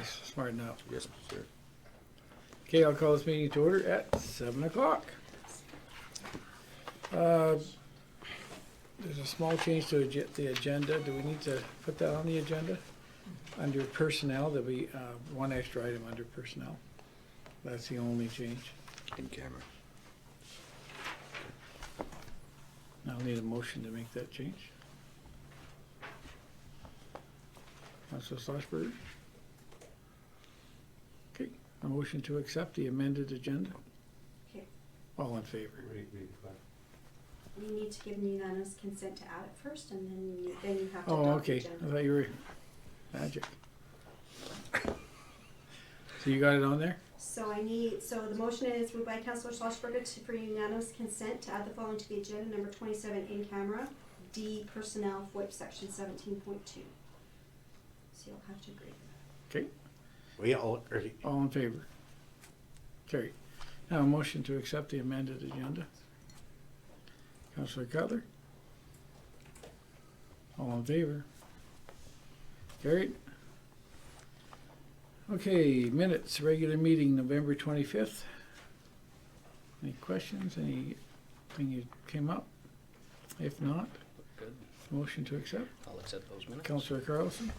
smart enough. Yes, sir. Okay, I'll call this meeting to order at 7 o'clock. There's a small change to the agenda. Do we need to put that on the agenda? Under personnel, there'll be one extra item under personnel. That's the only change. In camera. I'll need a motion to make that change. Councilor Schlossberg. Okay, a motion to accept the amended agenda. Okay, All in favor? we need to give unanimous consent to add it first, and then you have to Oh, adopt the okay. agenda. I thought you were magic. So you got it on there? So the motion is moved by Councillor Schlossberger for unanimous consent to add the following to the agenda, number 27 in camera, D personnel, FOIP section 17.2. So you'll have to agree. Okay, We all agree. all in favor? Carried. Now a motion to accept the amended agenda. Councillor Cutler? All in favor? Carried. Okay, minutes, regular meeting, November 25th. Any questions, anything you came up? If not, Good. motion to accept. I'll accept those minutes. Councillor Carlson?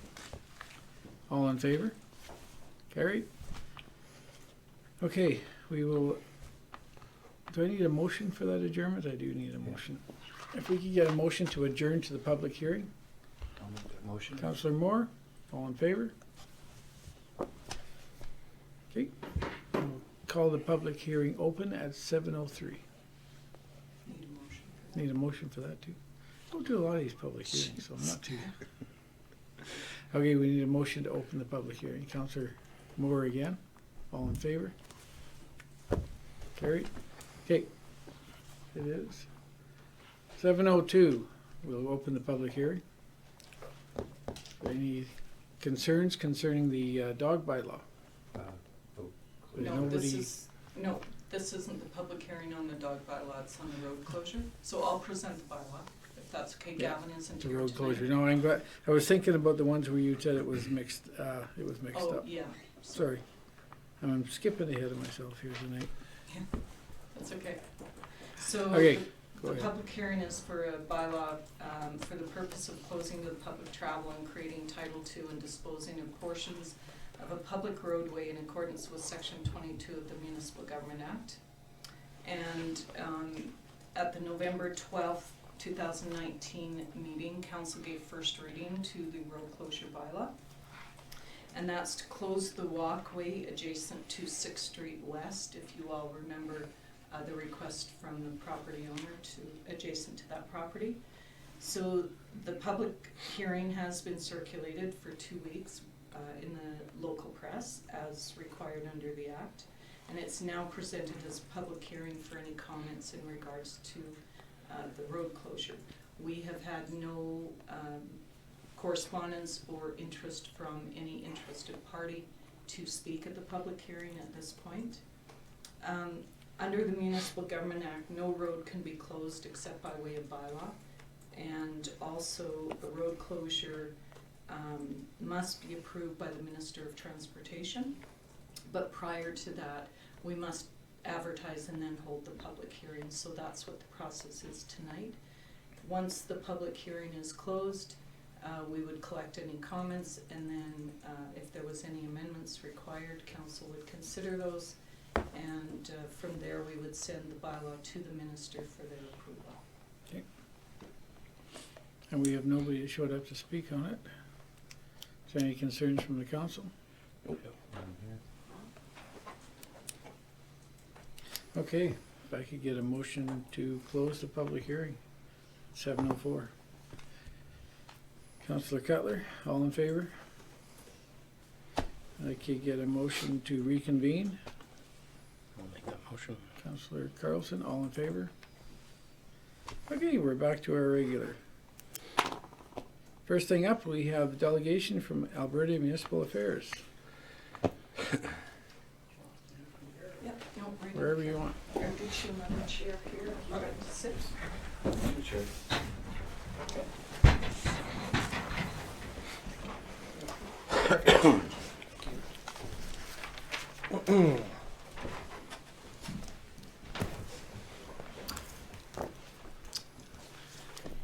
All in favor? Carried. Okay, we will, do I need a motion for that adjournment? I do need a motion. If we could get a motion to adjourn to the public hearing. I'll make that motion. Councillor Moore, all in favor? Okay, we'll call the public hearing open at 7:03. Need a motion for that too? Don't do a lot of these public hearings, so I'm not too. Okay, we need a motion to open the public hearing. Councillor Moore again, all in favor? Carried. Okay, it is 7:02. We'll open the public hearing. Any concerns concerning the dog bylaw? There's No, nobody- this isn't the public hearing on the dog bylaw, it's on the road closure. So I'll present the bylaw, if that's okay. Yeah, Gavin isn't The here road tonight. closure. No, I'm glad. I was thinking about the ones where you said it was mixed. Oh, up. yeah. Sorry, I'm skipping ahead of myself here tonight. That's okay. So Okay, go the ahead. public hearing is for a bylaw for the purpose of closing to the public travel and creating Title II and disposing of portions of a public roadway in accordance with Section 22 of the Municipal Government Act. And at the November 12th, 2019 meeting, Council gave first reading to the road closure bylaw. And that's to close the walkway adjacent to 6th Street West, if you all remember the request from the property owner to adjacent to that property. So the public hearing has been circulated for 2 weeks in the local press as required under the Act. And it's now presented as a public hearing for any comments in regards to the road closure. We have had no correspondence or interest from any interested party to speak at the public hearing at this point. Under the Municipal Government Act, no road can be closed except by way of bylaw. And also a road closure must be approved by the Minister of Transportation. But prior to that, we must advertise and then hold the public hearing. So that's what the process is tonight. Once the public hearing is closed, we would collect any comments, and then if there was any amendments required, council would consider those, and from there we would send the bylaw to the minister for their approval. Okay. And we have nobody that showed up to speak on it. Is there any concerns from the council? Nope. Okay, if I could get a motion to close the public hearing, 7:04. Councillor Cutler, all in favor? I could get a motion to reconvene. I'll make that motion. Councillor Carlson, all in favor? Okay, we're back to our regular. First thing up, we have delegation from Alberta Municipal Affairs, Yep, no, right wherever you want. I'll get you another chair here. Okay, sit. Sure. Thank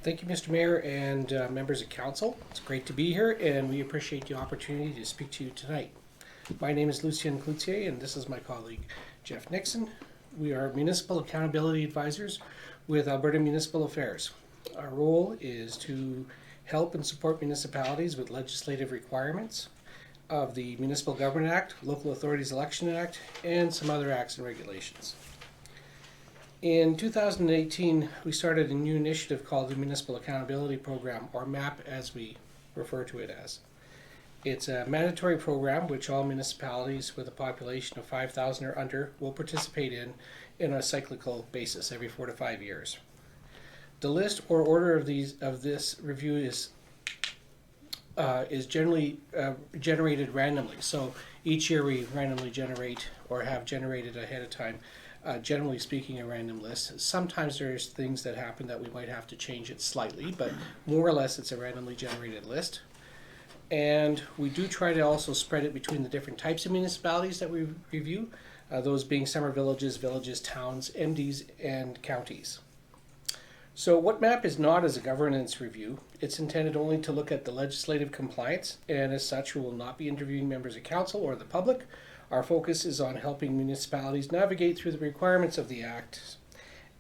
you, Mr. Mayor and members of council. It's great to be here, and we appreciate the opportunity to speak to you tonight. My name is Lucien Cloutier, and this is my colleague, Jeff Nixon. We are municipal accountability advisors with Alberta Municipal Affairs. Our role is to help and support municipalities with legislative requirements of the Municipal Government Act, Local Authorities Election Act, and some other acts and regulations. In 2018, we started a new initiative called the Municipal Accountability Program, or MAP as we refer to it as. It's a mandatory program which all municipalities with a population of 5,000 or under will participate in a cyclical basis every 4 to 5 years. The list or order of this review is generally generated randomly. So each year we randomly generate or have generated ahead of time, generally speaking, a random list. Sometimes there's things that happen that we might have to change it slightly, but more or less it's a randomly generated list. And we do try to also spread it between the different types of municipalities that we review, those being summer villages, towns, MDs, and counties. So what MAP is not is a governance review. It's intended only to look at the legislative compliance, and as such we will not be interviewing members of council or the public. Our focus is on helping municipalities navigate through the requirements of the Act,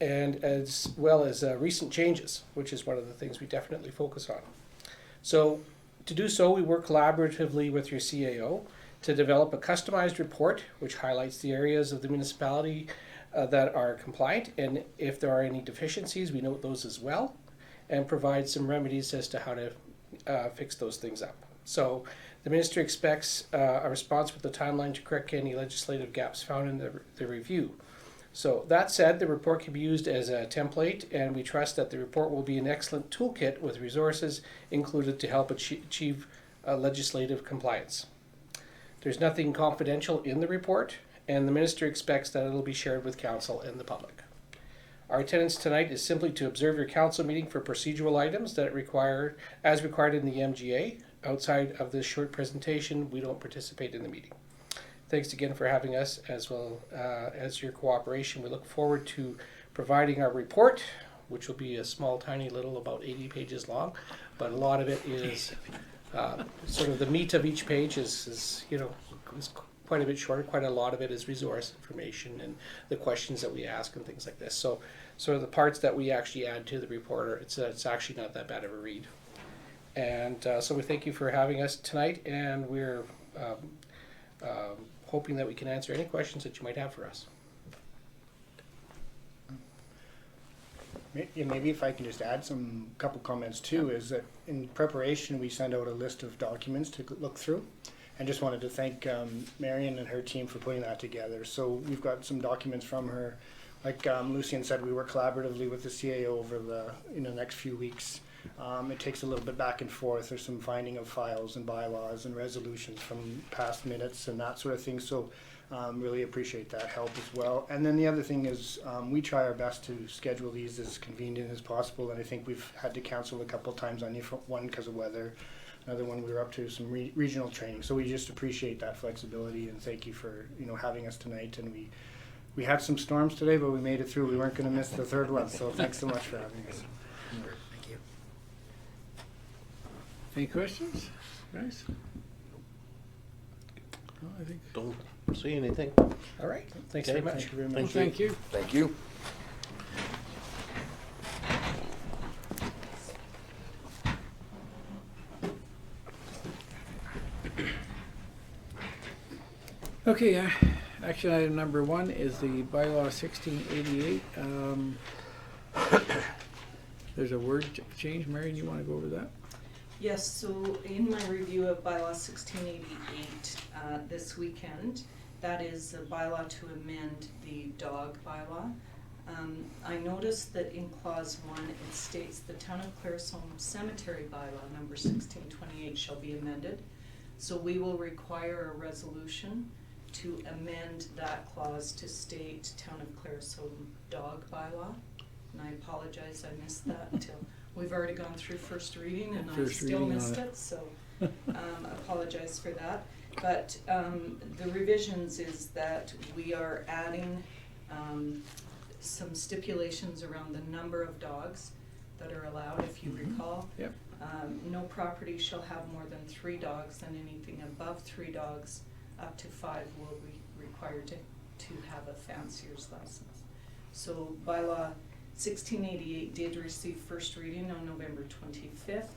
and as well as recent changes, which is one of the things we definitely focus on. So to do so, we work collaboratively with your CAO to develop a customized report which highlights the areas of the municipality that are compliant, and if there are any deficiencies, we note those as well, and provide some remedies as to how to fix those things up. So the Minister expects a response with a timeline to correct any legislative gaps found in the review. So that said, the report can be used as a template, and we trust that the report will be an excellent toolkit with resources included to help achieve legislative compliance. There's nothing confidential in the report, and the Minister expects that it will be shared with council and the public. Our attendance tonight is simply to observe your council meeting for procedural items that require, as required in the MGA. Outside of this short presentation, we don't participate in the meeting. Thanks again for having us, as well as your cooperation. We look forward to providing our report, which will be a small, tiny little, about 80 pages long, but a lot of it is sort of the meat of each page is quite a bit shorter. Quite a lot of it is resource information and the questions that we ask and things like this. So sort of the parts that we actually add to the report, it's actually not that bad of a read. And so we thank you for having us tonight, and we're hoping that we can answer any questions that you might have for us. Maybe if I can just add some couple comments too, is that in preparation we send out a list of documents to look through, and just wanted to thank Marion and her team for putting that together. So we've got some documents from her. Like Lucien said, we work collaboratively with the CAO over the next few weeks. It takes a little bit back and forth. There's some finding of files and bylaws and resolutions from past minutes and that sort of thing. So really appreciate that help as well. And then the other thing is we try our best to schedule these as convenient as possible. And I think we've had to cancel a couple of times on one because of weather. Another one we were up to some regional training. So we just appreciate that flexibility, and thank you for having us tonight. And we had some storms today, but we made it through. We weren't going to miss the third one. So thanks so much for having us. Thank you. Any questions, guys? No, I think. Don't see anything. All right. Thanks Okay, very much. Thank you very Well, much. thank you. Thank you. Okay, action item number 1 is the bylaw 1688. There's a word change. Marion, you want to go over that? Yes, so in my review of Bylaw 1688 this weekend, that is a bylaw to amend the dog bylaw. I noticed that in clause 1 it states the Town of Claresholm Cemetery bylaw number 1628 shall be amended. So we will require a resolution to amend that clause to state Town of Claresholm dog bylaw. And I apologize, I missed that until we've already gone through first reading and I still missed it, so apologize for that. But the revisions is that we are adding some stipulations around the number of dogs that are allowed, if you recall. Yep. No property shall have more than 3 dogs, and anything above 3 dogs up to 5 will be required to have a fancier's license. So bylaw 1688 did receive first reading on November 25th.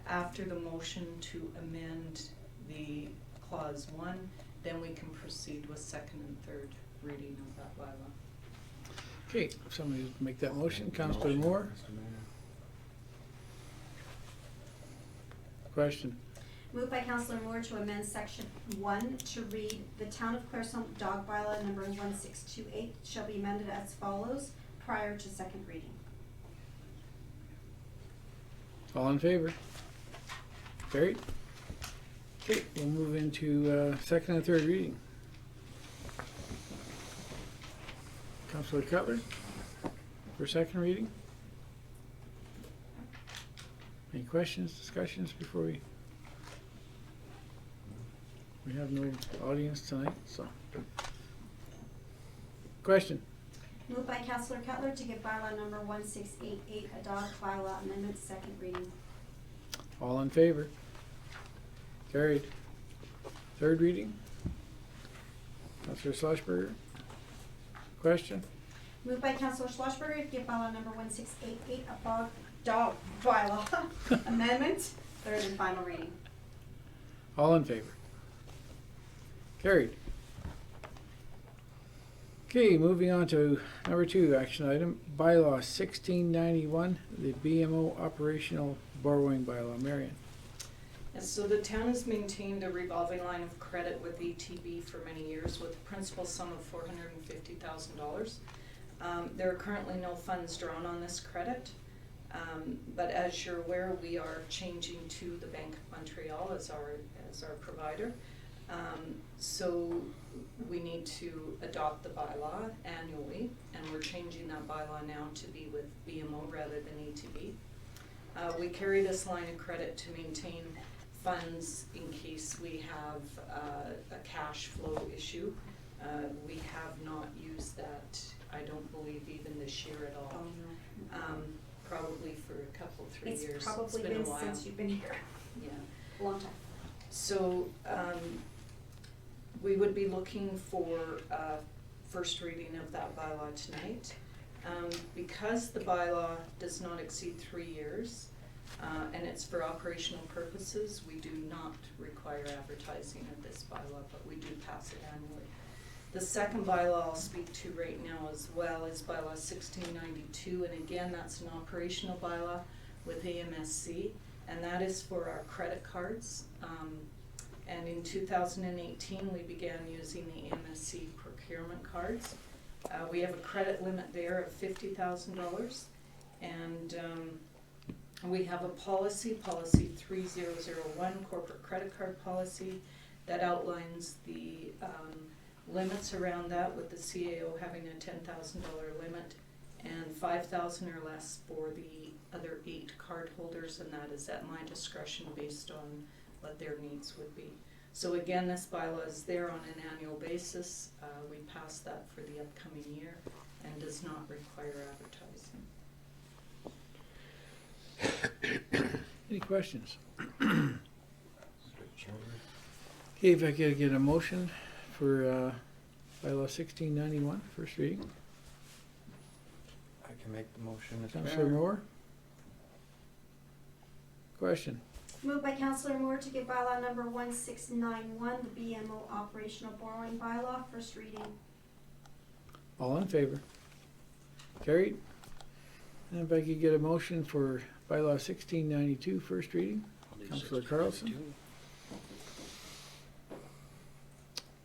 After the motion to amend the clause 1, then we can proceed with second and third reading of that bylaw. Okay, somebody make that motion. Councillor Moore, Mr. Mayor. question. Moved by Councillor Moore to amend section 1 to read, the Town of Claresholm Dog Bylaw number 1628 shall be amended as follows prior to second reading. All in favor? Carried. Okay, we'll move into second and third reading. Councillor Cutler for second reading. Any questions, discussions before we have no audience tonight, so. Question? Moved by Councillor Cutler to give bylaw number 1688 a dog bylaw amendment second reading. All in favor? Carried. Third reading. Councillor Schlossberger. Question? Moved by Councillor Schlossberger to give bylaw number 1688 a dog bylaw amendment third and final reading. All in favor? Carried. Okay, moving on to number 2, action item, bylaw 1691, the BMO operational borrowing bylaw. Marion. And so the town has maintained a revolving line of credit with ETB for many years with a principal sum of $450,000. There are currently no funds drawn on this credit, but as you're aware, we are changing to the Bank of Montreal as our provider. So we need to adopt the bylaw annually, and we're changing that bylaw now to be with BMO rather than ETB. We carry this line of credit to maintain funds in case we have a cash flow issue. We have not used that, I don't believe, even this year at all. Oh, no. Probably for a couple, 3 years. It's probably been a while. since you've been here. Yeah. A long time. So, we would be looking for first reading of that bylaw tonight. Because the bylaw does not exceed 3 years, and it's for operational purposes, we do not require advertising of this bylaw, but we do pass it annually. The second bylaw I'll speak to right now as well is bylaw 1692, and again, that's an operational bylaw with AMSC, and that is for our credit cards. And in 2018, we began using the AMSC procurement cards. We have a credit limit there of $50,000, and we have a policy 3001, corporate credit card policy, that outlines the limits around that, with the CAO having a $10,000 limit and $5,000 or less for the other 8 card holders, and that is at my discretion based on what their needs would be. So again, this bylaw is there on an annual basis. We pass that for the upcoming year and does not require advertising. Any questions? Straight shoulder. Okay, if I could get a motion for bylaw 1691, first reading. I can make the motion, Mr. Councillor Mayor. Moore. Question. Moved by Councillor Moore to give bylaw number 1691, the BMO operational borrowing bylaw, first reading. All in favor? Carried. And if I could get a motion for bylaw 1692, first reading. I'll do Councillor 1692. Carlson.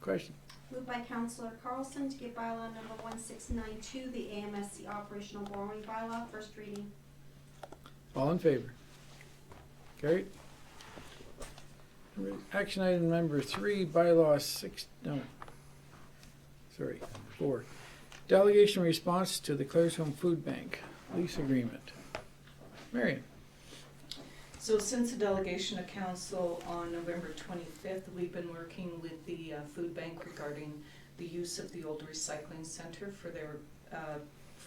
Question. Moved by Councillor Carlson to give bylaw number 1692, the AMSC operational borrowing bylaw, first reading. All in favor? Carried. Action item number 3, bylaw 4. Delegation response to the Claresholm Food Bank lease agreement. Marion. So since the delegation of council on November 25th, we've been working with the food bank regarding the use of the old recycling center for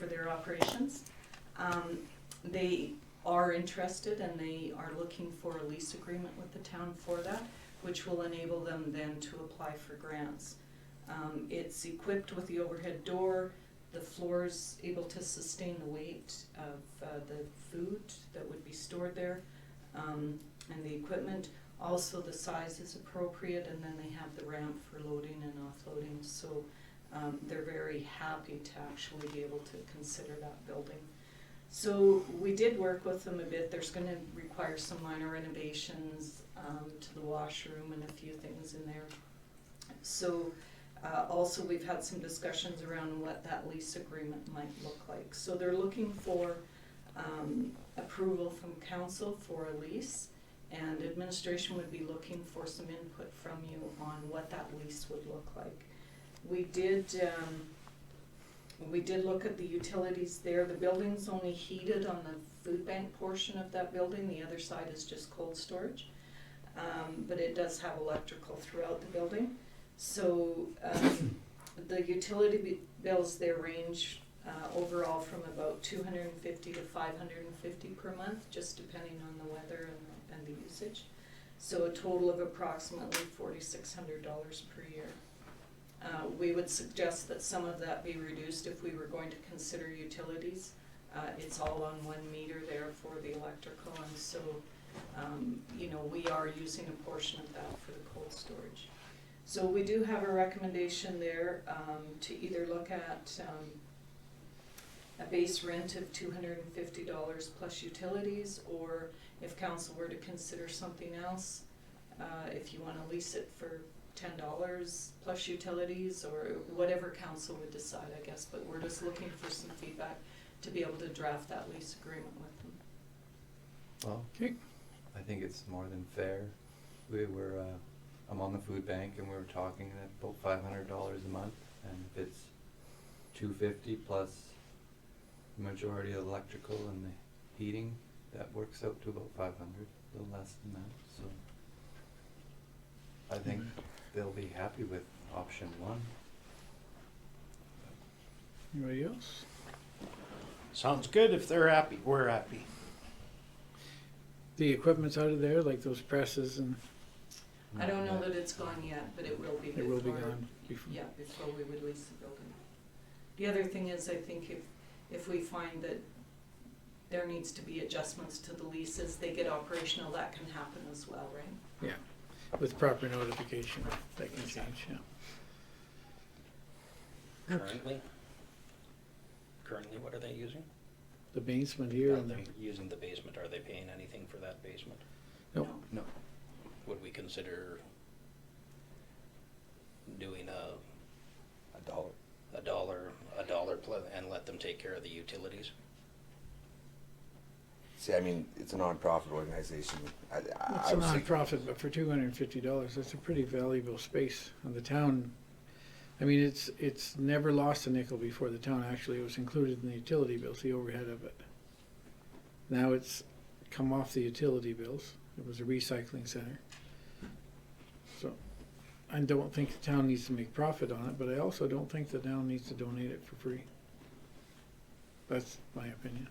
their operations. They are interested and they are looking for a lease agreement with the town for that, which will enable them then to apply for grants. It's equipped with the overhead door. The floor is able to sustain the weight of the food that would be stored there, and the equipment. Also, the size is appropriate, and then they have the ramp for loading and offloading. So they're very happy to actually be able to consider that building. So we did work with them a bit. There's going to require some minor renovations to the washroom and a few things in there. So also we've had some discussions around what that lease agreement might look like. So they're looking for approval from council for a lease, and administration would be looking for some input from you on what that lease would look like. We did look at the utilities there. The building's only heated on the food bank portion of that building. The other side is just cold storage, but it does have electrical throughout the building. So the utility bills there range overall from about $250 to $550 per month, just depending on the weather and the usage. So a total of approximately $4,600 per year. We would suggest that some of that be reduced if we were going to consider utilities. It's all on one meter there for the electrical, and so we are using a portion of that for the cold storage. So we do have a recommendation there to either look at a base rent of $250 plus utilities, or if council were to consider something else, if you want to lease it for $10 plus utilities, or whatever council would decide, I guess. But we're just looking for some feedback to be able to draft that lease agreement with them. Well, Okay. I think it's more than fair. I'm on the food bank and we were talking at about $500 a month, and if it's $250 plus the majority of the electrical and the heating, that works out to about $500, a little less than that. So I think they'll be happy with option one. Anybody else? Sounds good. If they're happy, we're happy. The equipment's out of there, like those presses, and I don't know that it's gone yet, but it will be. it will be before- gone before. Yeah, before we would lease the building. The other thing is, I think if we find that there needs to be adjustments to the leases, they get operational, that can happen as well, right? Yeah, with proper notification, that can change, yeah. Currently, what are they using? The basement here Are and the, they using the basement? Are they paying anything for that basement? no, No. Would we consider doing $1. a dollar and let them take care of the utilities? See, I mean, it's a non-profit organization. it's I a was thinking- non-profit, but for $250, that's a pretty valuable space. And the town, I mean, it's never lost a nickel before. The town actually was included in the utility bills, the overhead of it. Now it's come off the utility bills. It was a recycling center. So I don't think the town needs to make profit on it, but I also don't think the town needs to donate it for free. That's my opinion.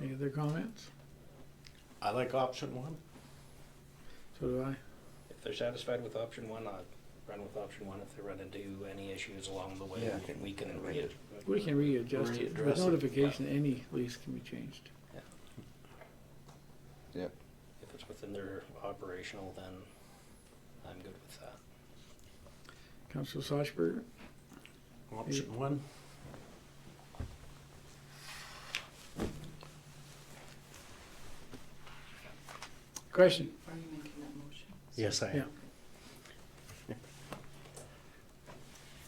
Any other comments? I like option one. So do I. If they're satisfied with option one, I'd run with option one. If they run into any issues along the way, Yeah, we can We can readjust it. With Readdress it. notification, any lease can be changed. Yep. If it's within their operational, then I'm good with that. Councilor Soshberg, Option one. question? Are you making that motion? Yes, I am. Yeah.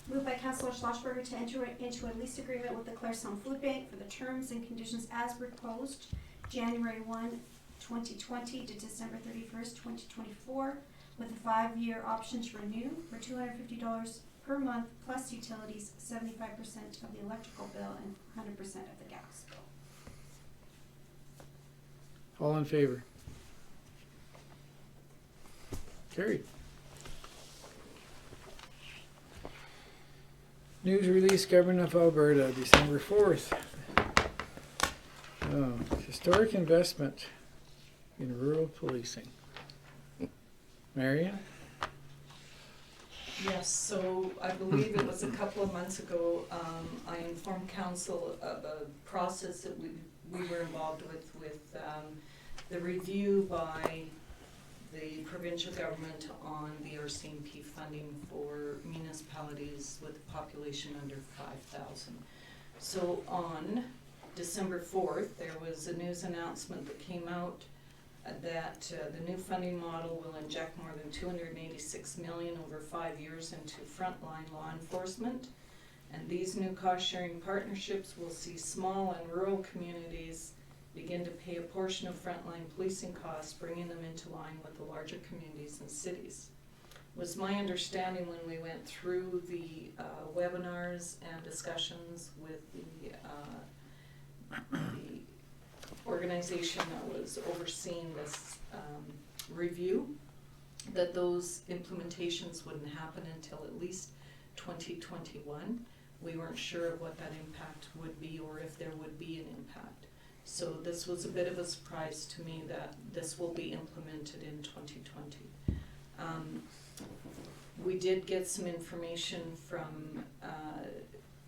Moved by Councillor Schlossberger to enter into a lease agreement with the Clairson Food Bank for the terms and conditions as proposed, January 1, 2020 to December 31st, 2024, with a 5-year option to renew for $250 per month, plus utilities, 75% of the electrical bill and 100% of the gas bill. All in favor? Carried. News release, Government of Alberta, December 4th. Oh, historic investment in rural policing. Marion? Yes, so I believe it was a couple of months ago, I informed council of a process that we were involved with the review by the provincial government on the RCMP funding for municipalities with a population under 5,000. So on December 4th, there was a news announcement that came out that the new funding model will inject more than $286 million over 5 years into frontline law enforcement. And these new cost-sharing partnerships will see small and rural communities begin to pay a portion of frontline policing costs, bringing them into line with the larger communities and cities. Was my understanding when we went through the webinars and discussions with the organization that was overseeing this review, that those implementations wouldn't happen until at least 2021. We weren't sure of what that impact would be or if there would be an impact. So this was a bit of a surprise to me that this will be implemented in 2020. We did get some information from,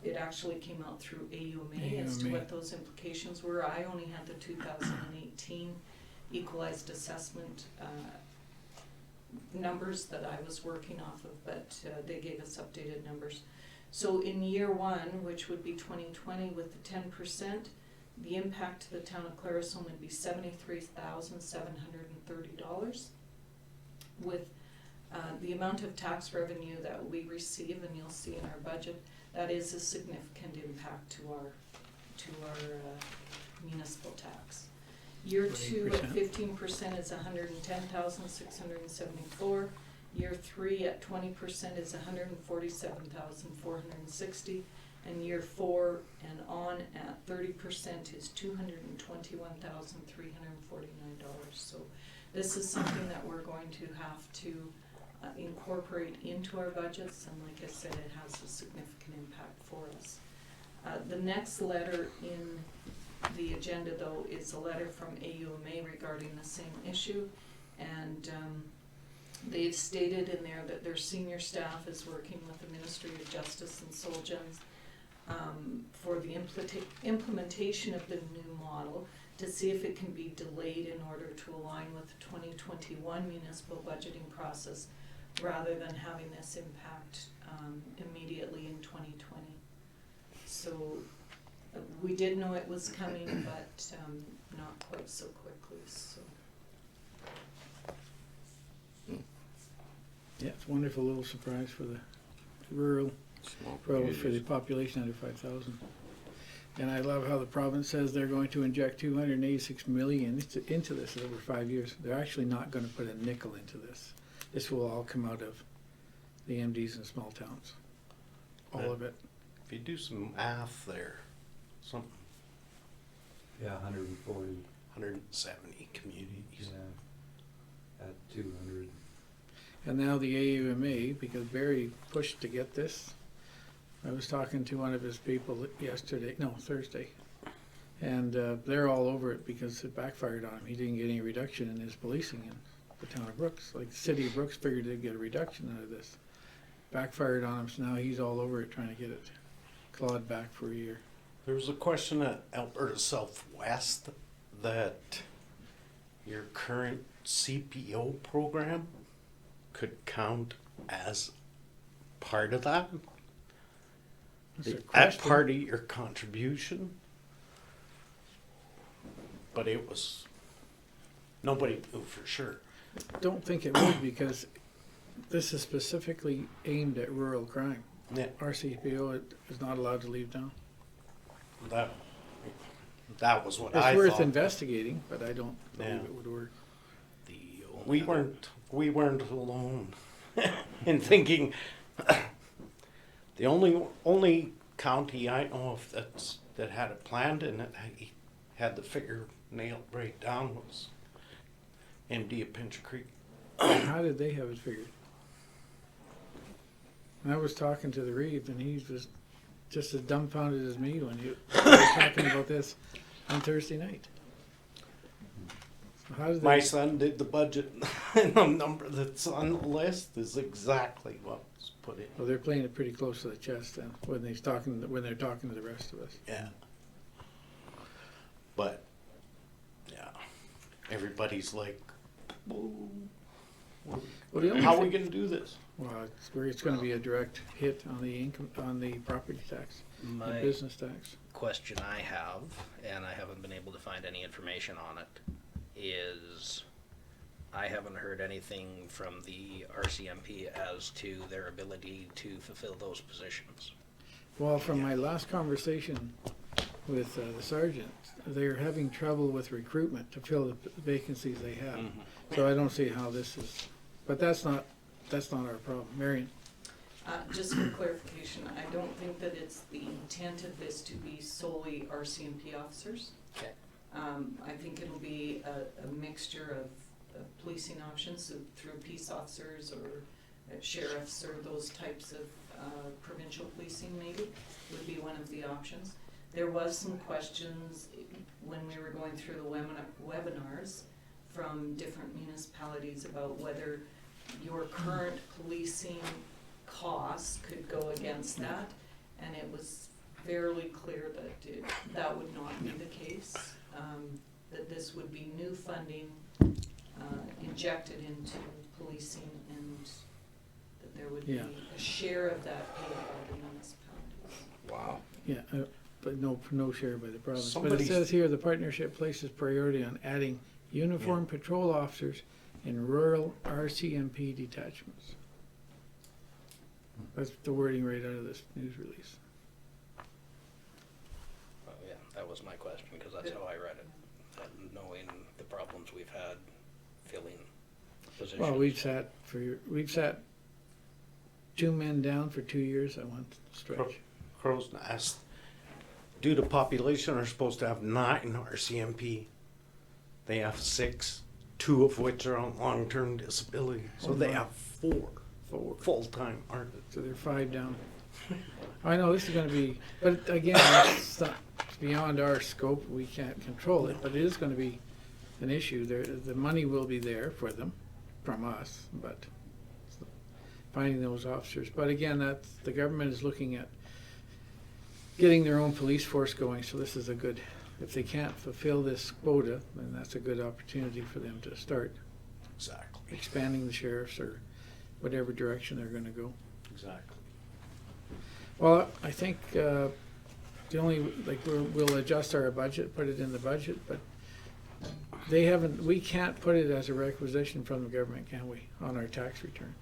it actually came out through AUMA as to what those implications were. I only had the 2018 equalized assessment numbers that I was working off of, but they gave us updated numbers. So in year one, which would be 2020, with the 10%, the impact to the town of Clarisholm would be $73,730. With the amount of tax revenue that we receive, and you'll see in our budget, that is a significant impact to our municipal tax. Year two at 15% is $110,674. Year three at 20% is $147,460. And year four and on at 30% is $221,349. So this is something that we're going to have to incorporate into our budgets, and like I said, it has a significant impact for us. The next letter in the agenda, though, is a letter from AUMA regarding the same issue, and they've stated in there that their senior staff is working with the Ministry of Justice and Solgens for the implementation of the new model to see if it can be delayed in order to align with the 2021 municipal budgeting process rather than having this impact immediately in 2020. So we did know it was coming, but not quite so quickly. So. Yeah, it's a wonderful little surprise for the rural, for the population under 5,000. And I love how the province says they're going to inject $286 million into this over 5 years. They're actually not going to put a nickel into this. This will all come out of the MDs in small towns. All of it. If you do some math there, something, Yeah, 140. 170 communities. Yeah, at 200. And now the AUMA, because Barry pushed to get this. I was talking to one of his people Thursday, and they're all over it because it backfired on him. He didn't get any reduction in his policing in the town of Brooks. Like the city of Brooks figured they'd get a reduction out of this. Backfired on him, so now he's all over it trying to get it clawed back for a year. There was a question at Alberta Southwest that your current CPO program could count as part of that. At part of your contribution, but it was, nobody knew for sure. Don't think it would, because this is specifically aimed at rural crime. Yeah. RCPO is not allowed to leave town. That was what It's I worth thought. investigating, but I don't believe Yeah. it would work. We weren't alone in thinking The only county I know of that had it planned and that had the figure nailed right down was MD of Pinch Creek. How did they have it figured? And I was talking to the Reeve, and he was just as dumbfounded as me when you were talking about this on Thursday night. So how did My they? son did the budget, and the number that's on the list is exactly what was put in. Well, they're playing it pretty close to the chest then when they're talking to the rest of us. Yeah. But, yeah, everybody's like, "Whoa, Well, the only how are thing- we gonna do this?" Well, it's going to be a direct hit on the income, on the property tax, the My business tax. question I have, and I haven't been able to find any information on it, is I haven't heard anything from the RCMP as to their ability to fulfill those positions. Well, from my last conversation with the sergeant, they're having trouble with recruitment to fill the vacancies they have. So I don't see how this is, but that's not our problem. Marion? Just for clarification, I don't think that it's the intent of this to be solely RCMP officers. Okay. I think it'll be a mixture of policing options so through peace officers or sheriffs or those types of provincial policing maybe would be one of the options. There was some questions when we were going through the webinars from different municipalities about whether your current policing costs could go against that, and it was fairly clear that that would not be the case, that this would be new funding injected into policing, and that there would be Yeah. a share of that paid by the municipalities. Wow. Yeah, but no share by the province. But it Somebody's- says here, the partnership places priority on adding uniformed patrol officers in rural RCMP detachments. That's the wording right out of this news release. Yeah, that was my question, because that's how I read it, and knowing the problems we've had filling positions. Well, we've sat 2 men down for 2 years at one stretch. Crow's Nest, due to population, are supposed to have 9 RCMP. They have 6, 2 of which are on long-term disability. So Oh, they my. have 4 full-time artists. So they're 5 down. I know this is gonna be, but again, it's beyond our scope, we can't control it, but it is gonna be an issue. The money will be there for them, from us, but finding those officers. But again, the government is looking at getting their own police force going, so this is a good, if they can't fulfill this quota, then that's a good opportunity for them to start Exactly. expanding the sheriffs or whatever direction they're gonna go. Exactly. Well, I think the only, we'll adjust our budget, put it in the budget, but we can't put it as a requisition from the government, can we, on our tax return?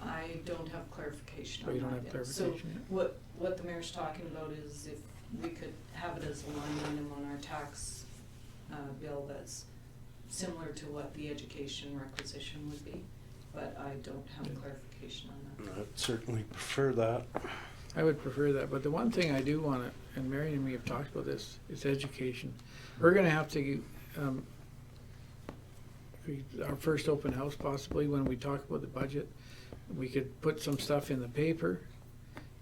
I don't have clarification So on you don't that have yet. clarification yet? So what the mayor's talking about is if we could have it as a line item on our tax bill that's similar to what the education requisition would be, but I don't have Yeah. clarification on that. I'd certainly prefer that. I would prefer that, but the one thing I do wanna, and Marion and me have talked about this, is education. We're gonna have to, our first open house possibly, when we talk about the budget, we could put some stuff in the paper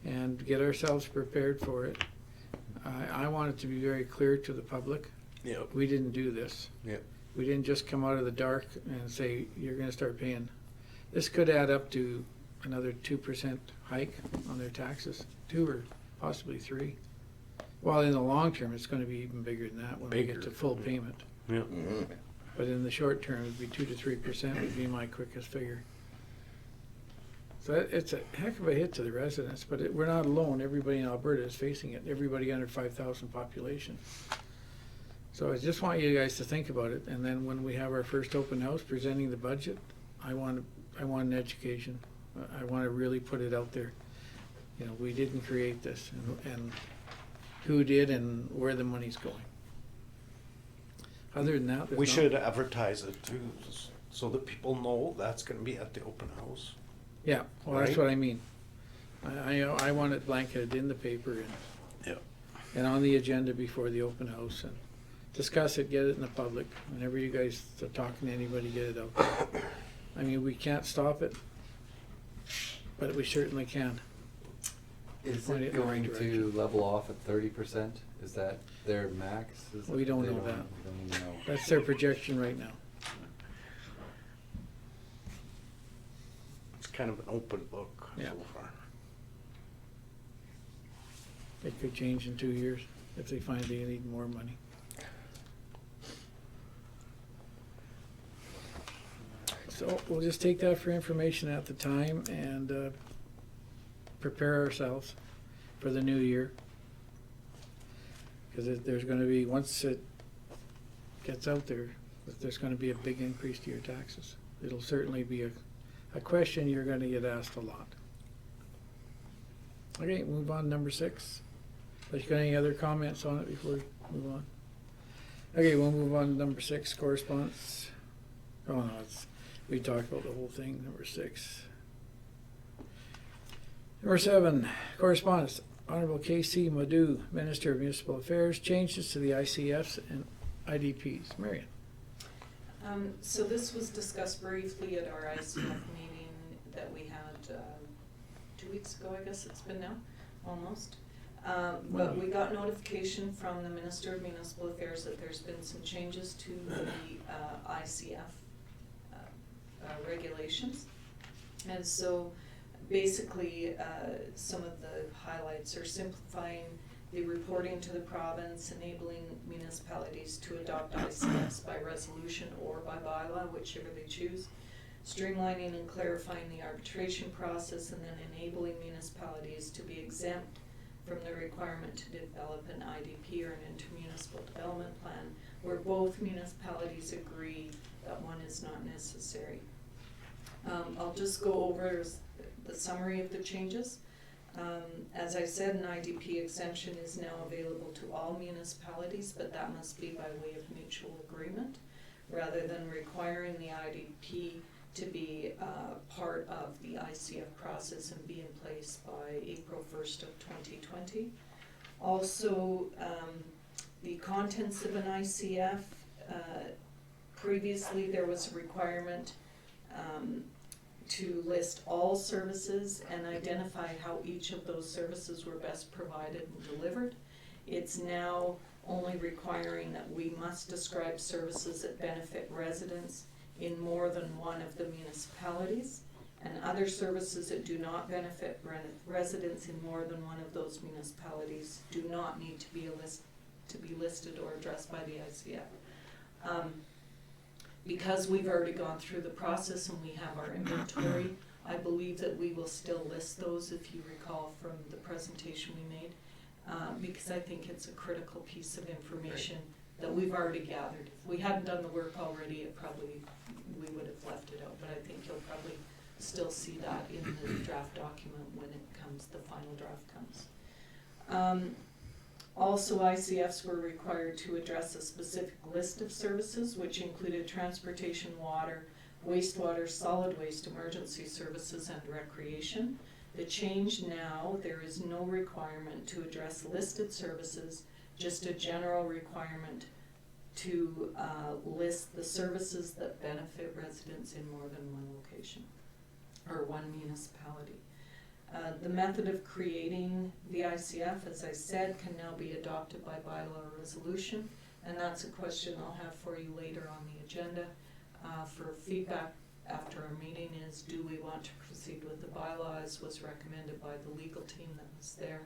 and get ourselves prepared for it. I want it to be very clear to the public, Yep. we didn't do this. Yep. We didn't just come out of the dark and say, you're gonna start paying. This could add up to another 2% hike on their taxes, 2 or possibly 3. While in the long term, it's gonna be even bigger than that when we get to Bigger. full payment. Yep. Mm-hmm. But in the short term, it'd be 2 to 3% would be my quickest figure. So it's a heck of a hit to the residents, but we're not alone. Everybody in Alberta is facing it, everybody under 5,000 population. So I just want you guys to think about it, and then when we have our first open house presenting the budget, I want an education. I want to really put it out there. You know, we didn't create this, and who did and where the money's going. Other than that, there's We no- should advertise it too, so that people know that's gonna be at the open house. Yeah, well, that's Right? what I mean. I want it blanketed in the paper Yep. and on the agenda before the open house, and discuss it, get it in the public. Whenever you guys are talking to anybody, get it out there. I mean, we can't stop it, but we certainly can. Is Point it it in the right going to direction. level off at 30%? Is that their max? Is We it- don't they know that. We don't even know. That's their projection right now. It's kind of an open book Yeah. so far. It could change in 2 years if they find they need more money. So we'll just take that for information at the time and prepare ourselves for the new year. Because there's going to be, once it gets out there, there's going to be a big increase to your taxes. It'll certainly be a question you're going to get asked a lot. Okay, move on to number 6. But you got any other comments on it before we move on? Okay, we'll move on to number 6, correspondence. Oh no, we talked about the whole thing, number 6. Number 7, correspondence. Honorable K.C. Madhu, Minister of Municipal Affairs, changes to the ICFs and IDPs. Marion. So this was discussed briefly at our ICF meeting that we had 2 weeks ago, I guess it's been now, almost. But we got notification from the Minister of Municipal Affairs that there's been some changes to the ICF regulations. And so basically, some of the highlights are simplifying the reporting to the province, enabling municipalities to adopt ICFs by resolution or by bylaw, whichever they choose, streamlining and clarifying the arbitration process, and then enabling municipalities to be exempt from the requirement to develop an IDP or an intermunicipal development plan, where both municipalities agree that one is not necessary. I'll just go over the summary of the changes. As I said, an IDP exemption is now available to all municipalities, but that must be by way of mutual agreement, rather than requiring the IDP to be part of the ICF process and be in place by April 1st of 2020. Also, the contents of an ICF, previously there was a requirement to list all services and identify how each of those services were best provided and delivered. It's now only requiring that we must describe services that benefit residents in more than one of the municipalities, and other services that do not benefit residents in more than one of those municipalities do not need to be listed or addressed by the ICF. Because we've already gone through the process and we have our inventory, I believe that we will still list those, if you recall from the presentation we made, because I think it's a critical piece of information that we've already gathered. If we hadn't done the work already, we would have left it out, but I think you'll probably still see that in the draft document when the final draft comes. Also, ICFs were required to address a specific list of services, which included transportation, water, wastewater, solid waste, emergency services, and recreation. The change now, there is no requirement to address listed services, just a general requirement to list the services that benefit residents in more than one location or one municipality. The method of creating the ICF, as I said, can now be adopted by bylaw or resolution, and that's a question I'll have for you later on the agenda. For feedback after our meeting is, do we want to proceed with the bylaw as was recommended by the legal team that was there,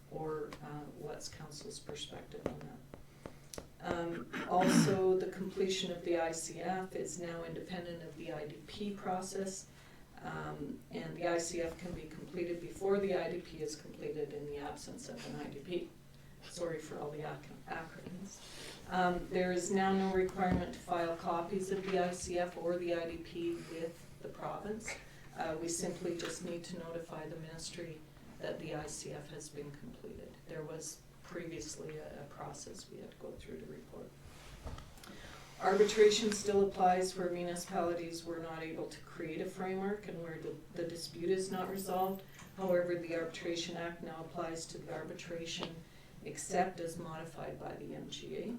or what's council's perspective on that? Also, the completion of the ICF is now independent of the IDP process. And the ICF can be completed before the IDP is completed in the absence of an IDP. Sorry for all the acronyms. There is now no requirement to file copies of the ICF or the IDP with the province. We simply just need to notify the ministry that the ICF has been completed. There was previously a process we had to go through to report. Arbitration still applies where municipalities were not able to create a framework and where the dispute is not resolved. However, the Arbitration Act now applies to the arbitration except as modified by the MGA.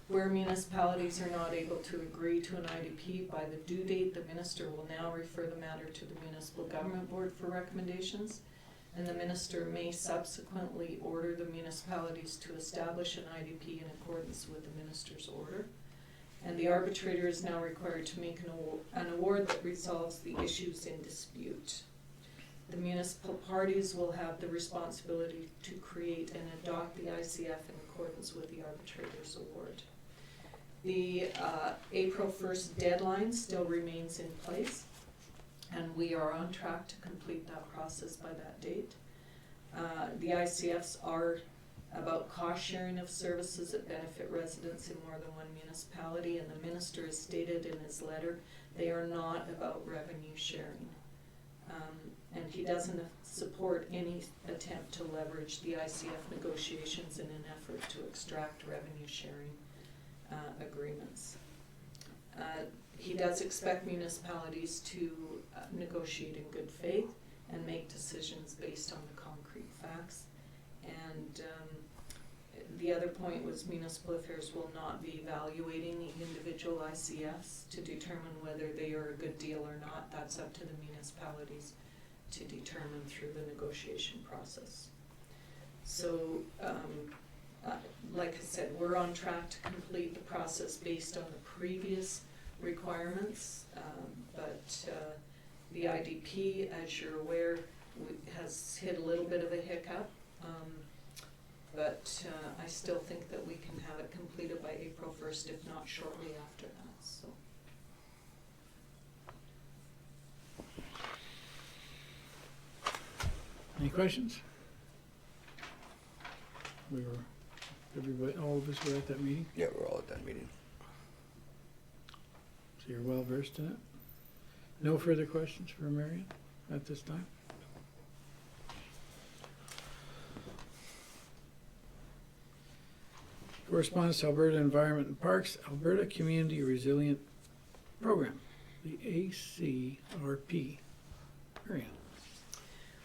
Where municipalities are not able to agree to an IDP by the due date, the minister will now refer the matter to the Municipal Government Board for recommendations, and the minister may subsequently order the municipalities to establish an IDP in accordance with the minister's order. And the arbitrator is now required to make an award that resolves the issues in dispute. The municipal parties will have the responsibility to create and adopt the ICF in accordance with the arbitrator's award. The April 1st deadline still remains in place, and we are on track to complete that process by that date. The ICFs are about cost sharing of services that benefit residents in more than one municipality, and the minister has stated in his letter they are not about revenue sharing. And he doesn't support any attempt to leverage the ICF negotiations in an effort to extract revenue sharing agreements. He does expect municipalities to negotiate in good faith and make decisions based on the concrete facts. And the other point was municipal affairs will not be evaluating individual ICFs to determine whether they are a good deal or not. That's up to the municipalities to determine through the negotiation process. So, like I said, we're on track to complete the process based on the previous requirements, but the IDP, as you're aware, has hit a little bit of a hiccup, but I still think that we can have it completed by April 1st, if not shortly after that. So. Any questions? All of us were at that meeting, Yeah, we're all at that meeting. so you're well versed in it. No further questions for Marion at this time? Correspondence to Alberta Environment and Parks, Alberta Community Resilient Program, the ACRP. Marion.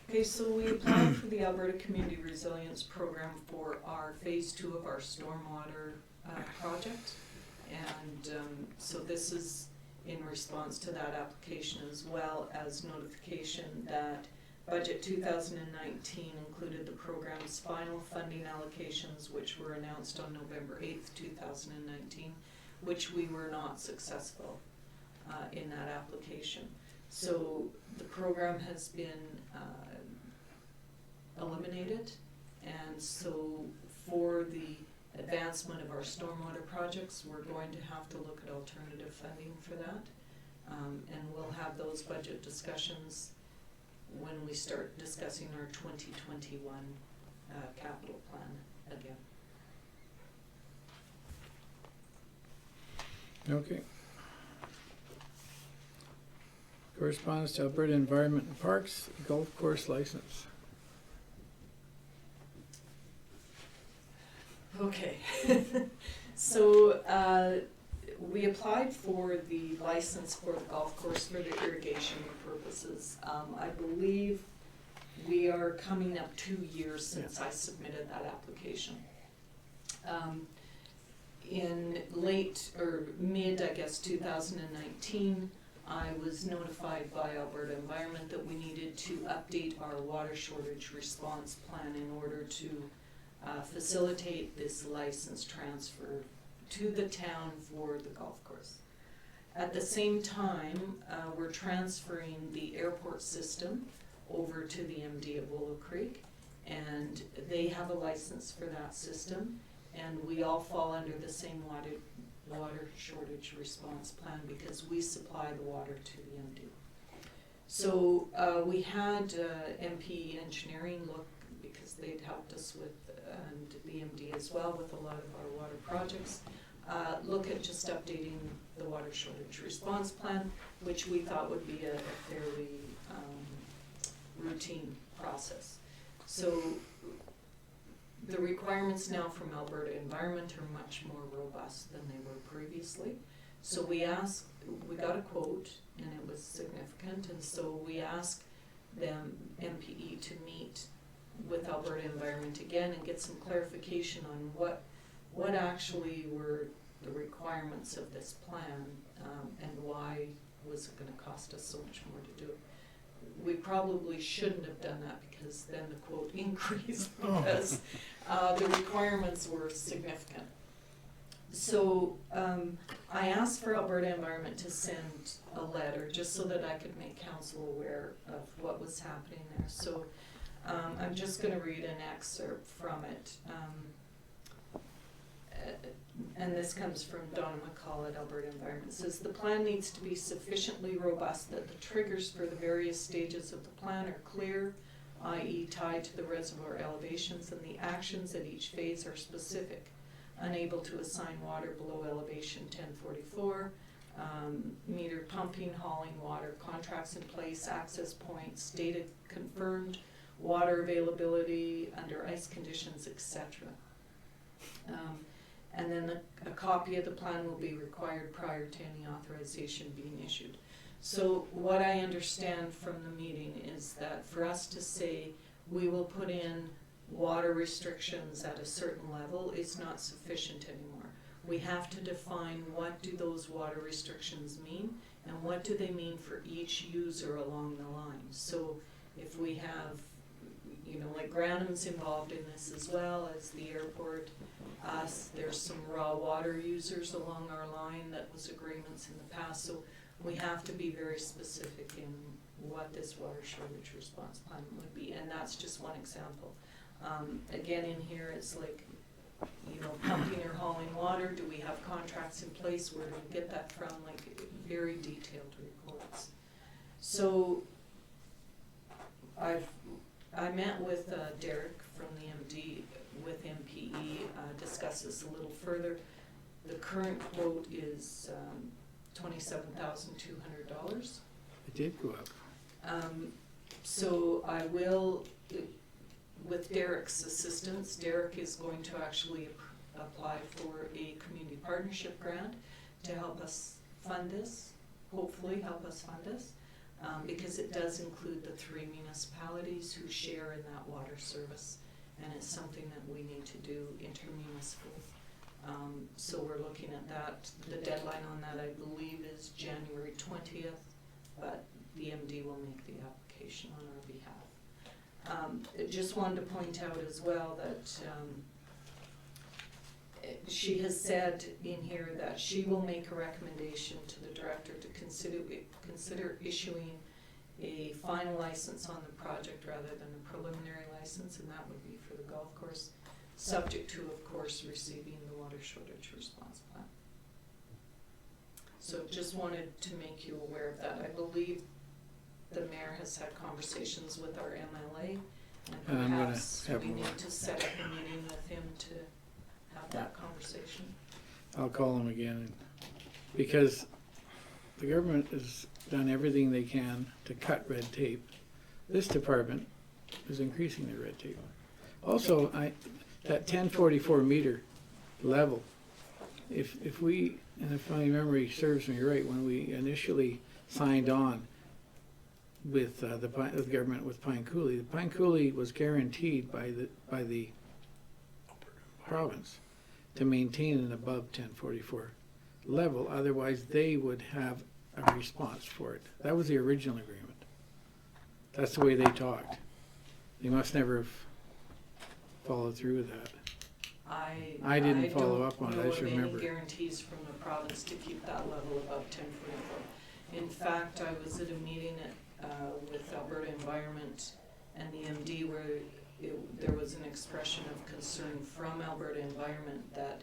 Okay, so we applied for the Alberta Community Resilience Program for our phase 2 of our stormwater project. And so this is in response to that application, as well as notification that Budget 2019 included the program's final funding allocations, which were announced on November 8th, 2019, which we were not successful in that application. So the program has been eliminated, and so for the advancement of our stormwater projects, we're going to have to look at alternative funding for that, and we'll have those budget discussions when we start discussing our 2021 capital plan again. Okay. Correspondence to Alberta Environment and Parks, golf course license. Okay, so we applied for the license for the golf course for the irrigation purposes. I believe we are coming up 2 years since I submitted that application. In late or mid, I guess, 2019, I was notified by Alberta Environment that we needed to update our water shortage response plan in order to facilitate this license transfer to the town for the golf course. At the same time, we're transferring the airport system over to the MD at Willow Creek, and they have a license for that system, and we all fall under the same water shortage response plan because we supply the water to the MD. So we had MP Engineering look, because they'd helped us with, and the MD as well, with a lot of our water projects, look at just updating the water shortage response plan, which we thought would be a fairly routine process. So the requirements now from Alberta Environment are much more robust than they were previously. So we got a quote, and it was significant, and so we asked them, MPE, to meet with Alberta Environment again and get some clarification on what actually were the requirements of this plan, and why was it gonna cost us so much more to do it. We probably shouldn't have done that, because then the quote increased, because the requirements were significant. So I asked for Alberta Environment to send a letter, just so that I could make council aware of what was happening there. So I'm just gonna read an excerpt from it. And this comes from Donna McCall at Alberta Environment. It says, the plan needs to be sufficiently robust that the triggers for the various stages of the plan are clear, i.e. tied to the reservoir elevations, and the actions at each phase are specific. Unable to assign water below elevation 1044, meter pumping, hauling water, contracts in place, access points, data confirmed, water availability under ice conditions, etc. And then a copy of the plan will be required prior to any authorization being issued. So what I understand from the meeting is that for us to say we will put in water restrictions at a certain level is not sufficient anymore. We have to define what do those water restrictions mean, and what do they mean for each user along the line. So if we have, like Granham's involved in this as well as the airport, us, there's some raw water users along our line that was agreements in the past, so we have to be very specific in what this water shortage response plan would be, and that's just one example. Again, in here it's like, pumping or hauling water, do we have contracts in place, where do we get that from, like very detailed reports. So I met with Derek from the MD with MPE, discuss this a little further. The current quote is $27,200. It did go up. So I will, with Derek's assistance, Derek is going to actually apply for a community partnership grant to help us fund this, hopefully help us fund this. Because it does include the 3 municipalities who share in that water service, and it's something that we need to do intermunicipal. So we're looking at that. The deadline on that, I believe, is January 20th, but the MD will make the application on our behalf. I just wanted to point out as well that she has said in here that she will make a recommendation to the director to consider issuing a final license on the project rather than a preliminary license, and that would be for the golf course, subject to, of course, receiving the water shortage response plan. So just wanted to make you aware of that. I believe the mayor has had conversations with our MLA, and perhaps we need to set up a meeting with him to have that conversation. I'll call him again, because the government has done everything they can to cut red tape. This department is increasing the red tape. Also, that 1044 meter level, if we, and if my memory serves me right, when we initially signed on with the government with Pine Coulee, the Pine Coulee was guaranteed by the province to maintain an above 1044 level, otherwise they would have a response for it. That was the original agreement. That's the way they talked. They must never have followed through with that. I didn't follow up on it, I just remember. I don't know of any guarantees from the province to keep that level above 1044. In fact, I was at a meeting with Alberta Environment and the MD where there was an expression of concern from Alberta Environment that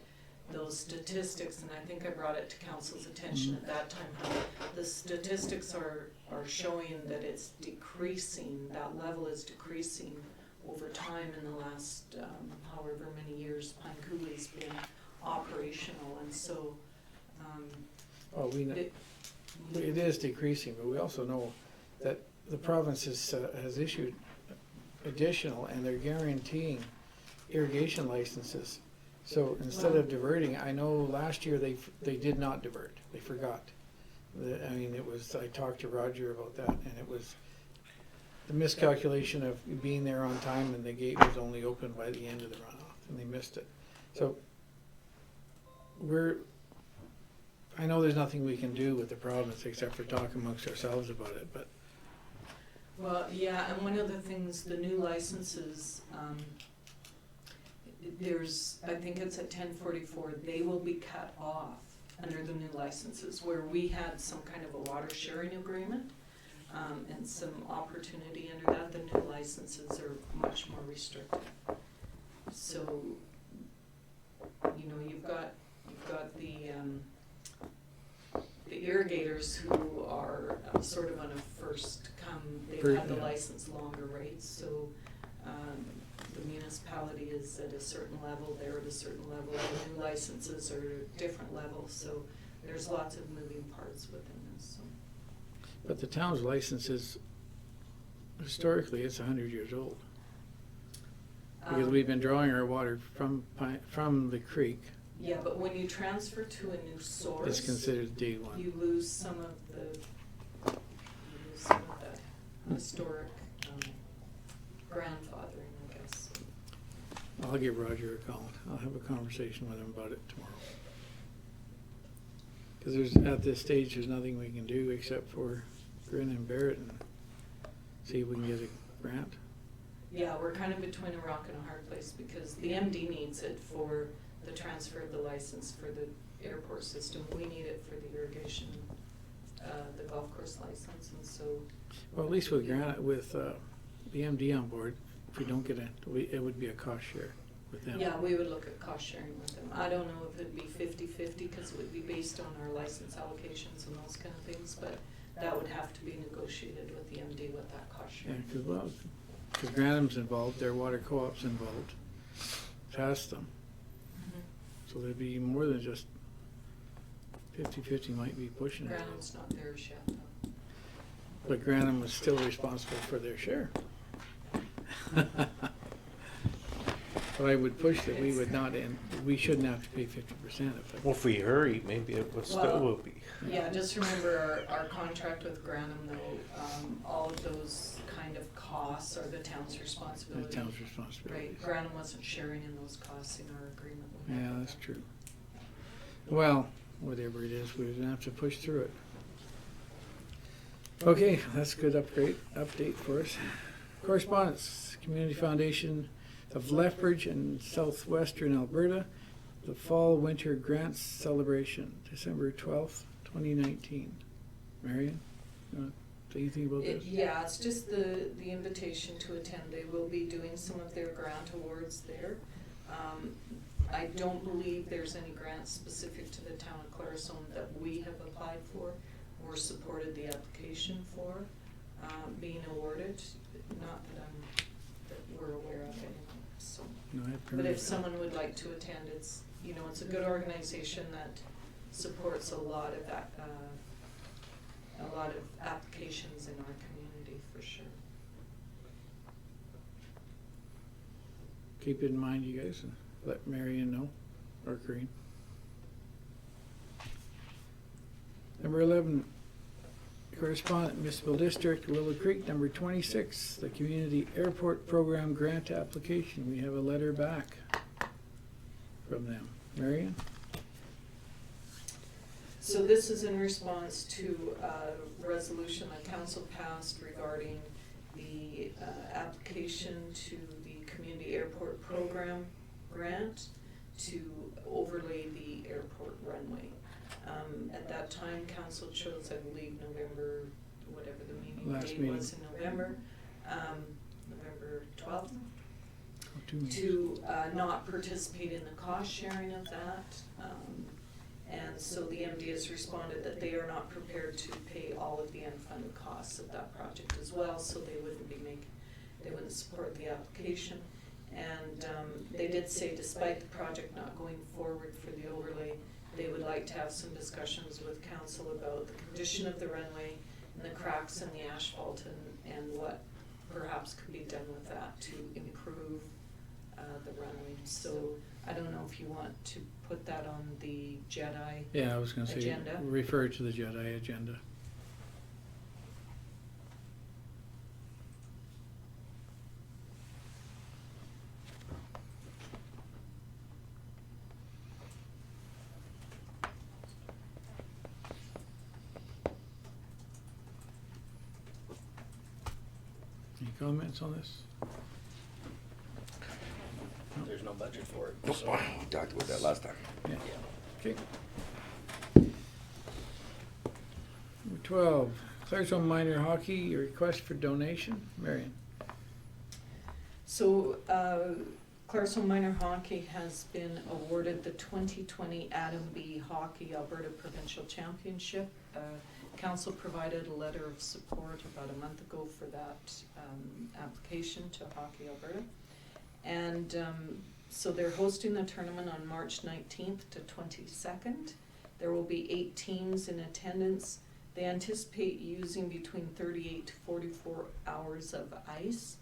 those statistics, and I think I brought it to council's attention at that time, how the statistics are showing that it's decreasing, that level is decreasing over time in the last however many years Pine Coulee's been operational, and so we know it is decreasing, but we also know that the province has issued additional, and they're guaranteeing irrigation licenses. So instead of diverting, I know last year they did not divert, they forgot. I mean, it was, I talked to Roger about that, and it was the miscalculation of being there on time, and the gate was only open by the end of the runoff, and they missed it. So I know there's nothing we can do with the province except for talk amongst ourselves about it, but Well, yeah, and one of the things, the new licenses, I think it's at 1044, they will be cut off under the new licenses, where we had some kind of a water sharing agreement, and some opportunity under that. The new licenses are much more restricted. So, you know, you've got the irrigators who are sort of on a first come, they've had the license longer, right? So the municipality is at a certain level, they're at a certain level, the new licenses are at a different level, so there's lots of moving parts within this. So. but the town's license is, historically, it's 100 years old. Because we've been drawing our water from the creek. Yeah, but when you transfer to a new source, It's considered day one. you lose some of the historic grandfathering, I guess. I'll give Roger a call. I'll have a conversation with him about it tomorrow. Because at this stage, there's nothing we can do except for grin and bear it and see if we can get a grant. Yeah, we're kind of between a rock and a hard place because the MD needs it for the transfer of the license for the airport system. We need it for the irrigation, the golf course license, and so. Well, at least with the MD on board, if we don't get it would be a cost share with them. Yeah, we would look at cost sharing with them. I don't know if it'd be 50-50 because it would be based on our license allocations and those kind of things, but that would have to be negotiated with the MD with that cost Yeah, sharing. because Granham's involved, their water co-op's involved, past them. So there'd be more than just 50-50 might be pushing it. Granham's not theirs yet, though. But Granham was still responsible for their share. But I would push that we would not, and we shouldn't have to pay 50% of it. Well, if we hurry, maybe it will still will be. Yeah, just remember our contract with Granham, though, all of those kind of costs are the town's The responsibility. town's responsibility. Right, Granham wasn't sharing in those costs in our agreement. with Yeah, them. that's true. Well, whatever it is, we're gonna have to push through it. Okay, that's a good update for us. Correspondence, Community Foundation of Lethbridge and Southwestern Alberta, the Fall-Winter Grants Celebration, December 12th, 2019. Marion, you wanna say anything about this? Yeah, it's just the invitation to attend. They will be doing some of their grant awards there. I don't believe there's any grants specific to the town of Clarissone that we have applied for or supported the application for being awarded. Not that we're aware of anyway. So, No, I have but if permission. someone would like to attend, it's a good organization that supports a lot of applications in our community for sure. Keep it in mind, you guys, and let Marion know, or Corinne. Number 11, correspondent, Municipal District, Willow Creek. Number 26, the Community Airport Program Grant Application. We have a letter back from them. Marion? So this is in response to a resolution that council passed regarding the application to the Community Airport Program grant to overlay the airport runway. At that time, council chose, I believe, November, whatever the meeting Last date meeting. was in November, November 12th, Oh, 2 minutes. to not participate in the cost sharing of that. And so the MD has responded that they are not prepared to pay all of the unfunded costs of that project as well, so they wouldn't support the application. And they did say despite the project not going forward for the overlay, they would like to have some discussions with council about the condition of the runway and the cracks in the asphalt and what perhaps could be done with that to improve the running. So I don't know if you want to put that on the Jedi. Yeah, I was gonna say, Agenda. refer to the Jedi agenda. Any comments on this? There's no budget for it, Nope, so. we talked about that last time. Yeah. Okay. Number 12, Claresholm Minor Hockey, request for donation. Marion. So, Claresholm Minor Hockey has been awarded the 2020 Adam B. Hockey Alberta Provincial Championship. Council provided a letter of support about a month ago for that application to Hockey Alberta. And so they're hosting the tournament on March 19th to 22nd. There will be 8 teams in attendance. They anticipate using between 38 to 44 hours of ice.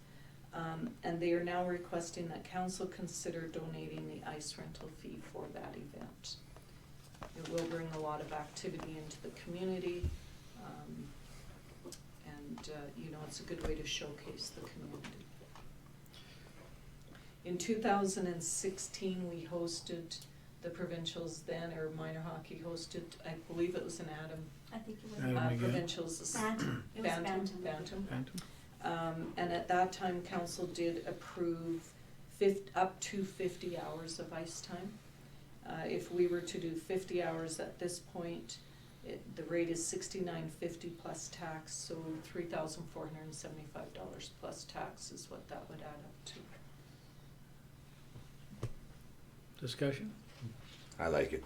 And they are now requesting that council consider donating the ice rental fee for that event. It will bring a lot of activity into the community, and you know, it's a good way to showcase the community. In 2016, we hosted the provincials then, or minor hockey hosted, I believe it was an Adam, I think it was Adam again. provincials. Bantam. It was Bantam. Bantam. Phantom? And at that time, council did approve up to 50 hours of ice time. If we were to do 50 hours at this point, the rate is $69.50 plus tax, so $3,475 plus tax is what that would add up to. Discussion? I like it.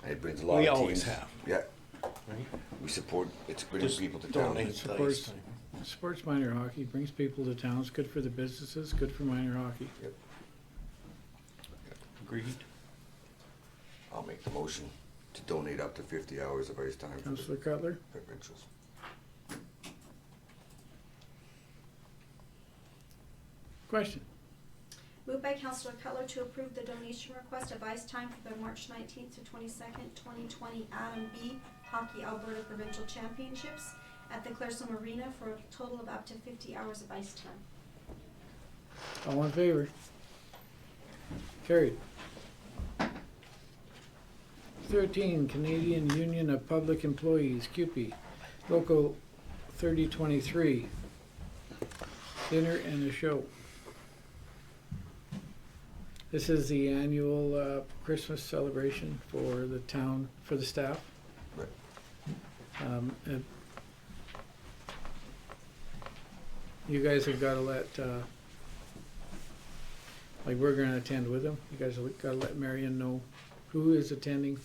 It brings a lot We of always teams. have. Yeah, Right? we support, it's bringing Just people to town. donate the Supports- ice time. Supports minor hockey, brings people to town, it's good for the businesses, good for minor hockey. Agreed. I'll make the motion to donate up to 50 hours of ice time for Councillor the Cutler? provincials. Question? Moved by Councillor Cutler to approve the donation request of ice time for the March 19th to 22nd, 2020 Adam B. Hockey Alberta Provincial Championships at the Claresholm Arena for a total of up to 50 hours of ice time. All in favor? Carried. 13, Canadian Union of Public Employees, CUPE, Local 3023, dinner and a show. This is the annual Christmas celebration for the town, for the staff. Right. And you guys have got to let, like we're going to attend with them. You guys have got to let Marion know who is attending.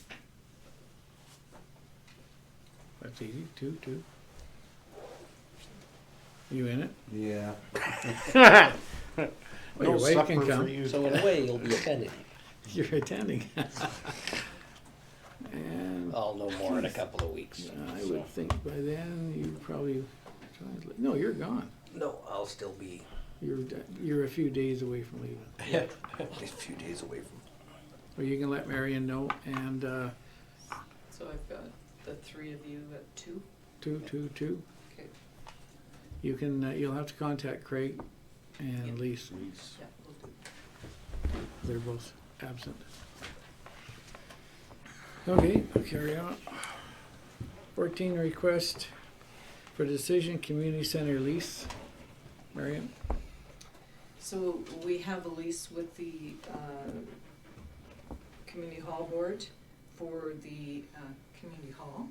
That's easy, two. You in it? Yeah. Well, No your wife can supper for come. you. So in a way, you'll be attending. You're attending. And I'll know more in a couple of weeks. I so. would think by then you probably, no, you're gone. No, I'll still be. You're a few days away from leaving. Just a few days away from. Well, you can let Marion know, and So I've got the 3 of you at 2. two. Okay. You can, you'll have to contact Craig and Yeah. Lise. Yeah, we'll do. They're both absent. Okay, I'll carry on. 14, request for decision, community center lease. Marion? So we have a lease with the Community Hall Board for the Community Hall.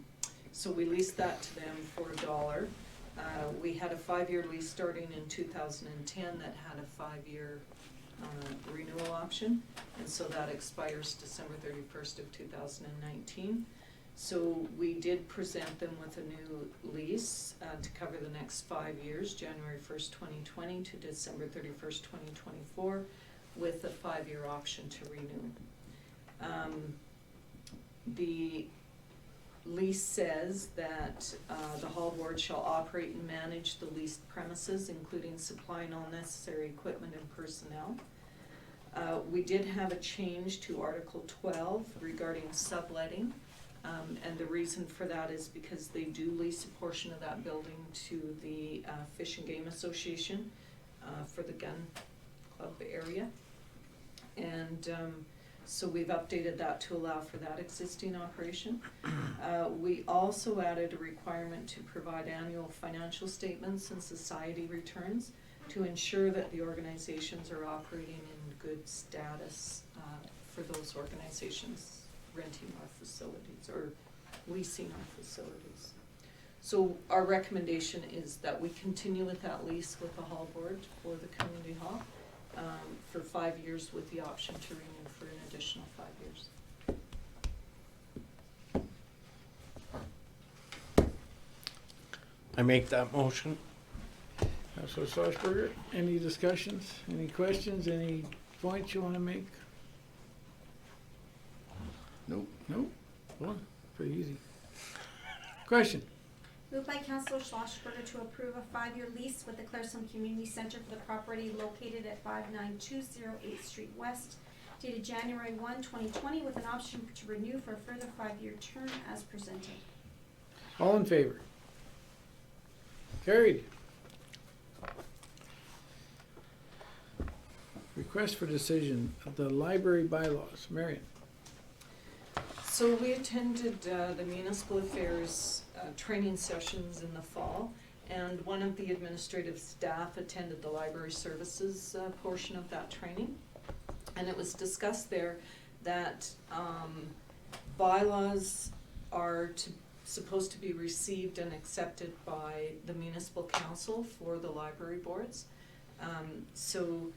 So we leased that to them for $1. We had a 5-year lease starting in 2010 that had a 5-year renewal option, and so that expires December 31st of 2019. So we did present them with a new lease to cover the next 5 years, January 1st, 2020 to December 31st, 2024, with a 5-year option to renew. The lease says that the hall board shall operate and manage the leased premises, including supplying all necessary equipment and personnel. We did have a change to Article 12 regarding subletting, and the reason for that is because they do lease a portion of that building to the Fish and Game Association for the gun club area. And so we've updated that to allow for that existing operation. We also added a requirement to provide annual financial statements and society returns to ensure that the organizations are operating in good status for those organizations renting our facilities or leasing our facilities. So our recommendation is that we continue with that lease with the hall board for the community hall for 5 years with the option to renew for an additional 5 years. I make that motion. Councillor Schlossberger, any discussions, any questions, any points you wanna make? Nope. Nope. Well, pretty easy. Question? Moved by Councillor Schlossberger to approve a 5-year lease with the Claresholm Community Center for the property located at 59208 8th Street West, dated January 1, 2020, with an option to renew for a further 5-year term as presented. All in favor? Carried. Request for decision of the library bylaws. Marion? So we attended the municipal affairs training sessions in the fall, and one of the administrative staff attended the library services portion of that training. And it was discussed there that bylaws are supposed to be received and accepted by the municipal council for the library boards. So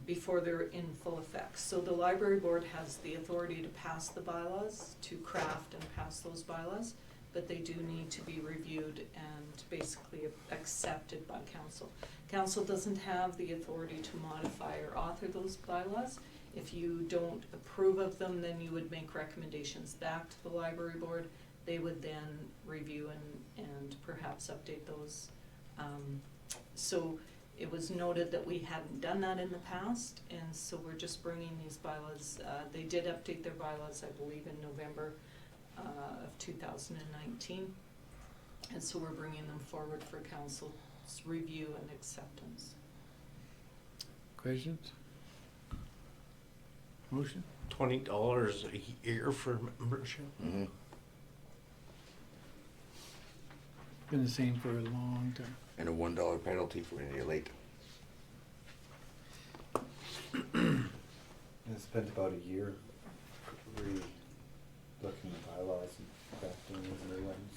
before they're in full effect. So the library board has the authority to pass the bylaws, to craft and pass those bylaws, but they do need to be reviewed and basically accepted by council. Council doesn't have the authority to modify or author those bylaws. If you don't approve of them, then you would make recommendations back to the library board. They would then review and perhaps update those. So it was noted that we hadn't done that in the past, and so we're just bringing these bylaws. They did update their bylaws, I believe, in November of 2019, and so we're bringing them forward for council's review and acceptance. Questions? Motion? $20 a year for membership. Mm-hmm. Been the same for a long time. And a $1 penalty for when you're late. I spent about a year re-looking at bylaws and crafting these new ones.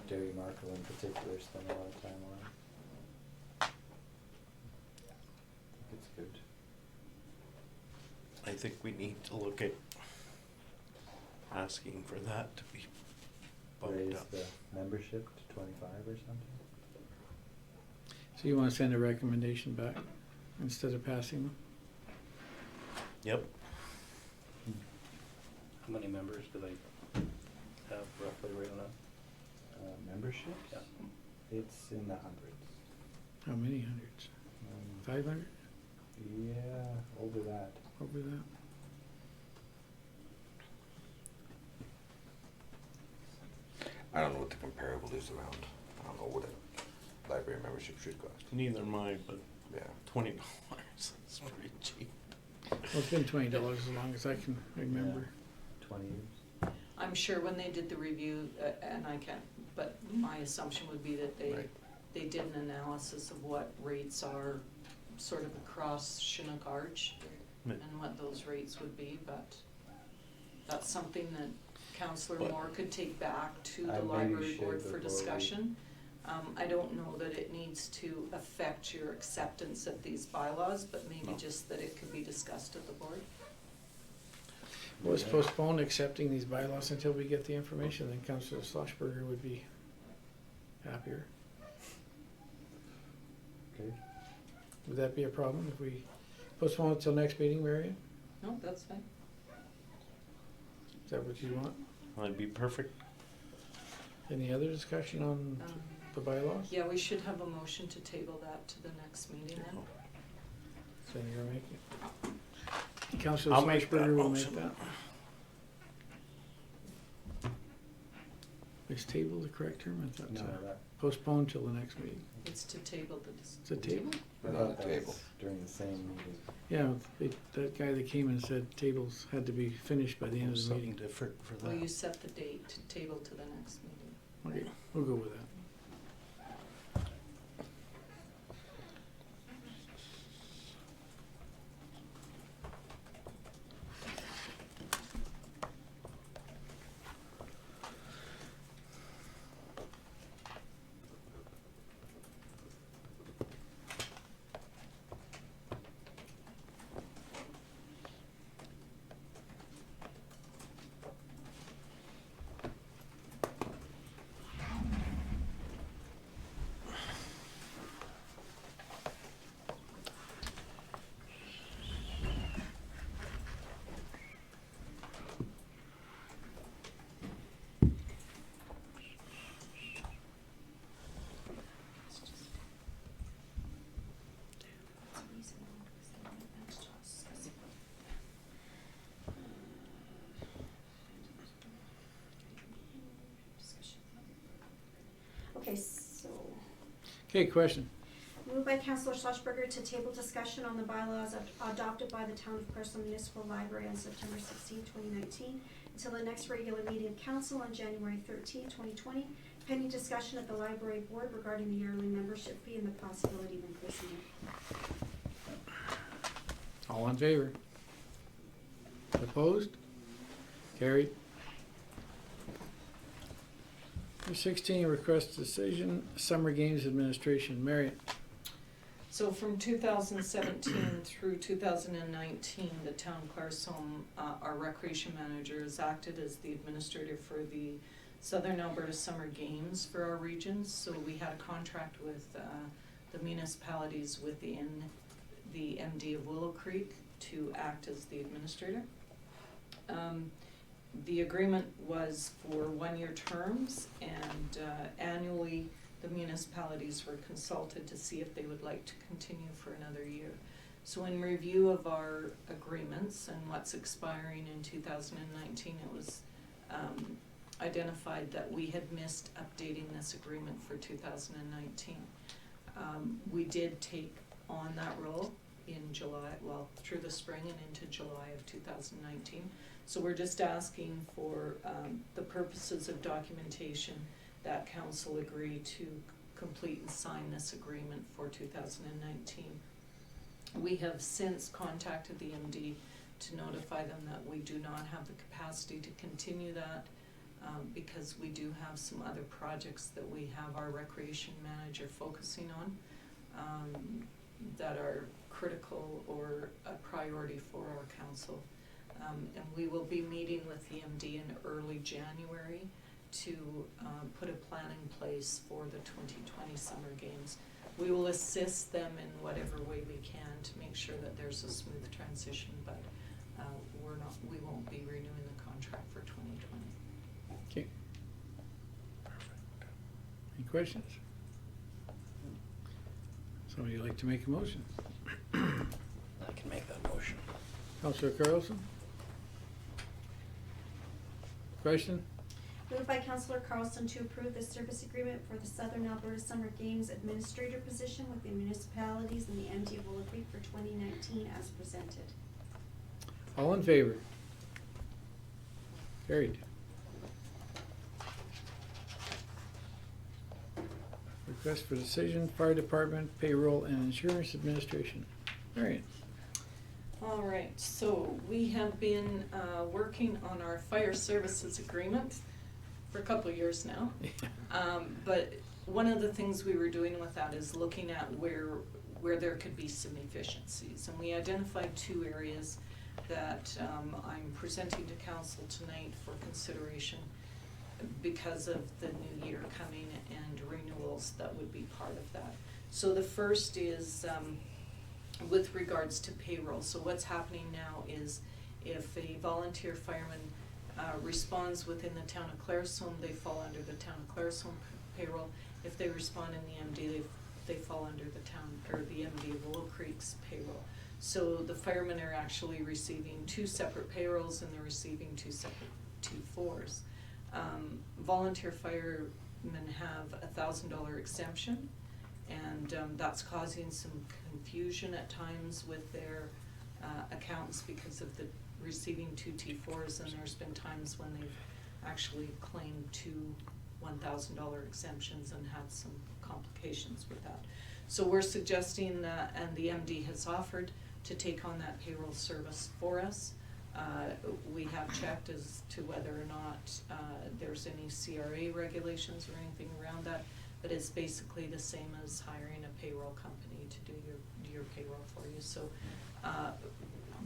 Derry Markle in particular spent a lot of time on it. I think it's good. I think we need to look at asking for that to be bumped Raise up. the membership to 25 or something. So you wanna send a recommendation back instead of passing them? Yep. How many members do they have roughly right now? Membership? Yeah. It's in the hundreds. How many hundreds? 500? Yeah, over that. Over that? I don't know what the comparable is around. I don't know what a library membership should cost. Neither am I, but Yeah. $20 is pretty cheap. Well, it's been $20 as long as I can remember. 20 years. I'm sure when they did the review, and I can't, but my assumption would be that Right. they did an analysis of what rates are sort of across Chinook Arch Right. and what those rates would be, but that's something that Councillor But- Moore could take back to the Maybe library should board for before we- discussion. I don't know that it needs to affect your acceptance of these bylaws, but maybe No. just that it could be discussed at the board. Let's postpone accepting these bylaws until we get the information, then Councillor Schlossberger would be happier. Okay. Would that be a problem if we postpone it till next meeting, Marion? No, that's fine. Is that what you want? That'd be perfect. Any other discussion on the bylaws? Yeah, we should have a motion to table that to the next meeting then. So you're making it. Councillor I'll make that Schleichberger will make motion. that. Is table the correct term? I thought No, so. that, Postpone till the next meeting. It's to table the Is it table? I On thought the that table. was during the same meeting. Yeah, that guy that came and said tables had to be finished by the end of the Something meeting. different for Well, you that. set the date to table to the next meeting. Okay, we'll go with that. Okay, so, Okay, question. moved by Councillor Schleichberger to table discussion on the bylaws adopted by the Town of Carson Municipal Library on September 16, 2019, until the next regular meeting of council on January 13, 2020, pending discussion at the library board regarding the yearly membership fee and the possibility of increasing it. All in favor? Opposed? Carried. Number 16, request decision, Summer Games Administration. Marion. So from 2017 through 2019, the town of Clarsholm, our recreation manager, has acted as the administrator for the Southern Alberta Summer Games for our regions. So we had a contract with the municipalities within the MD of Willow Creek to act as the administrator. The agreement was for one-year terms, and annually the municipalities were consulted to see if they would like to continue for another year. So in review of our agreements and what's expiring in 2019, it was identified that we had missed updating this agreement for 2019. We did take on that role in July, well, through the spring and into July of 2019. So we're just asking for the purposes of documentation that council agree to complete and sign this agreement for 2019. We have since contacted the MD to notify them that we do not have the capacity to continue that because we do have some other projects that we have our recreation manager focusing on that are critical or a priority for our council. And we will be meeting with the MD in early January to put a plan in place for the 2020 Summer Games. We will assist them in whatever way we can to make sure that there's a smooth transition, but we won't be renewing the contract for 2020. Okay. Any questions? Somebody like to make a motion? I can make that motion. Councillor Carlson? Question? Moved by Councillor Carlson to approve the service agreement for the Southern Alberta Summer Games Administrator position with the municipalities and the MD of Willow Creek for 2019 as presented. All in favor? Carried. Request for decision, Fire Department, Payroll and Insurance Administration. Marion. All right, so we have been working on our fire services agreement for a couple of years now. But one of the things we were doing with that is looking at where there could be some efficiencies. And we identified two areas that I'm presenting to council tonight for consideration because of the new year coming and renewals that would be part of that. So the first is with regards to payroll. So what's happening now is if a volunteer fireman responds within the town of Claresholm, they fall under the town of Claresholm payroll. If they respond in the MD, they fall under the town, or the MD of Willow Creek's payroll. So the firemen are actually receiving 2 separate payrolls, and they're receiving 2 separate T4s. Volunteer firemen have $1,000 exemption, and that's causing some confusion at times with their accountants because of the receiving 2 T4s, and there's been times when they've actually claimed 2 $1,000 exemptions and had some complications with that. So we're suggesting that, and the MD has offered to take on that payroll service for us. We have checked as to whether or not there's any CRA regulations or anything around that, but it's basically the same as hiring a payroll company to do your payroll for you. So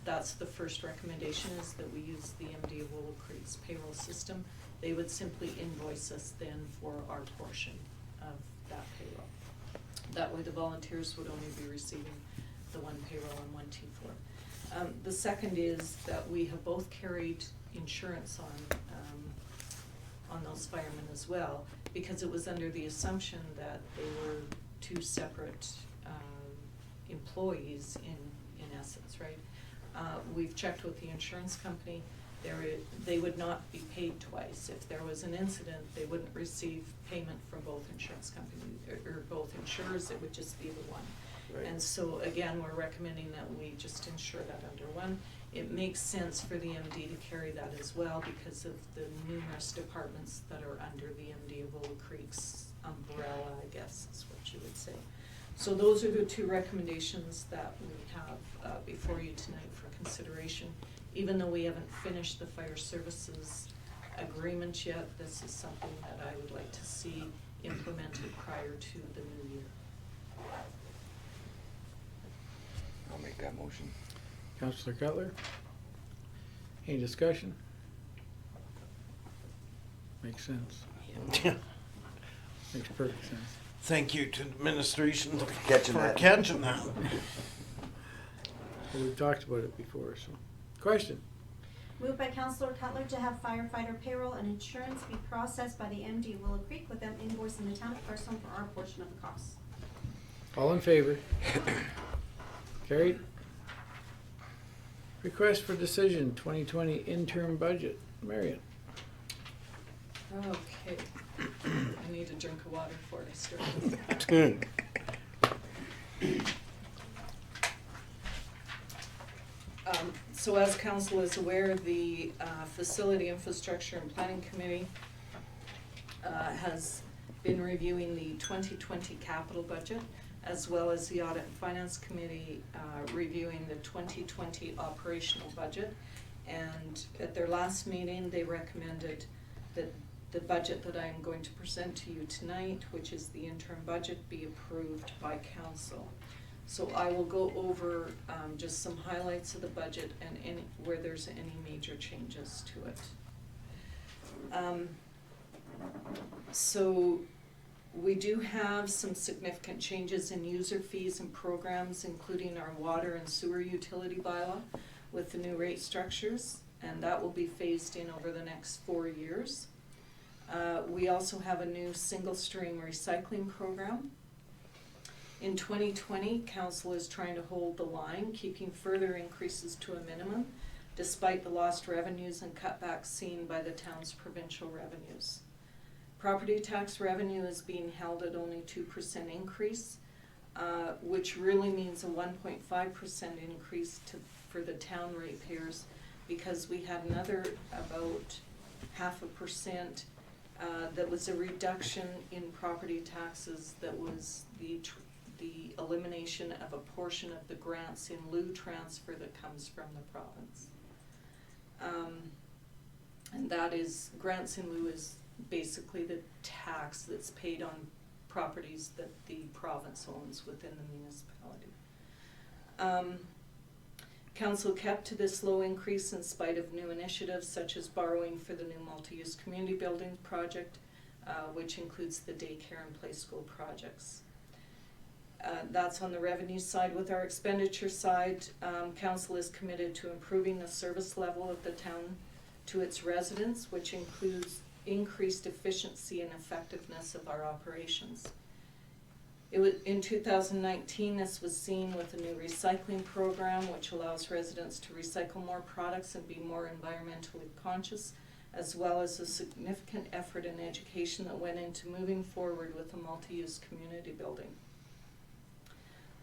that's the first recommendation, is that we use the MD of Willow Creek's payroll system. They would simply invoice us then for our portion of that payroll. That way the volunteers would only be receiving the 1 payroll and 1 T4. The second is that we have both carried insurance on those firemen as well, because it was under the assumption that they were 2 separate employees in essence, right? We've checked with the insurance company. They would not be paid twice. If there was an incident, they wouldn't receive payment from both insurance companies or both insurers. It would just be the one. Right. And so again, we're recommending that we just insure that under one. It makes sense for the MD to carry that as well because of the numerous departments that are under the MD of Willow Creek's umbrella, I guess is what you would say. So those are the 2 recommendations that we have before you tonight for consideration. Even though we haven't finished the fire services agreement yet, this is something that I would like to see implemented prior to the new year. I'll make that motion. Councillor Cutler? Any discussion? Makes sense. Makes perfect sense. Thank you to administration for Catching that. catching that. Well, we've talked about it before, so. Question? Moved by Councillor Cutler to have firefighter payroll and insurance be processed by the MD of Willow Creek with them invoicing the town of Claresholm for our portion of the costs. All in favor? Carried. Request for decision, 2020 interim budget. Marion? Okay. I need a drink of water before I start. So as council is aware, the Facility Infrastructure and Planning Committee has been reviewing the 2020 capital budget, as well as the Audit and Finance Committee reviewing the 2020 operational budget. And at their last meeting, they recommended that the budget that I am going to present to you tonight, which is the interim budget, be approved by council. So I will go over just some highlights of the budget and where there's any major changes to it. So we do have some significant changes in user fees and programs, including our water and sewer utility bylaw with the new rate structures, and that will be phased in over the next 4 years. We also have a new single stream recycling program. In 2020, council is trying to hold the line, keeping further increases to a minimum, despite the lost revenues and cutbacks seen by the town's provincial revenues. Property tax revenue is being held at only 2% increase, which really means a 1.5% increase for the town ratepayers, because we had another about 0.5% that was a reduction in property taxes that was the elimination of a portion of the grants in lieu transfer that comes from the province. And that is, grants in lieu is basically the tax that's paid on properties that the province owns within the municipality. Council kept to this low increase in spite of new initiatives such as borrowing for the new multi-use community building project, which includes the daycare and play school projects. That's on the revenue side. With our expenditure side, council is committed to improving the service level of the town to its residents, which includes increased efficiency and effectiveness of our operations. In 2019, this was seen with a new recycling program, which allows residents to recycle more products and be more environmentally conscious, as well as a significant effort in education that went into moving forward with a multi-use community building.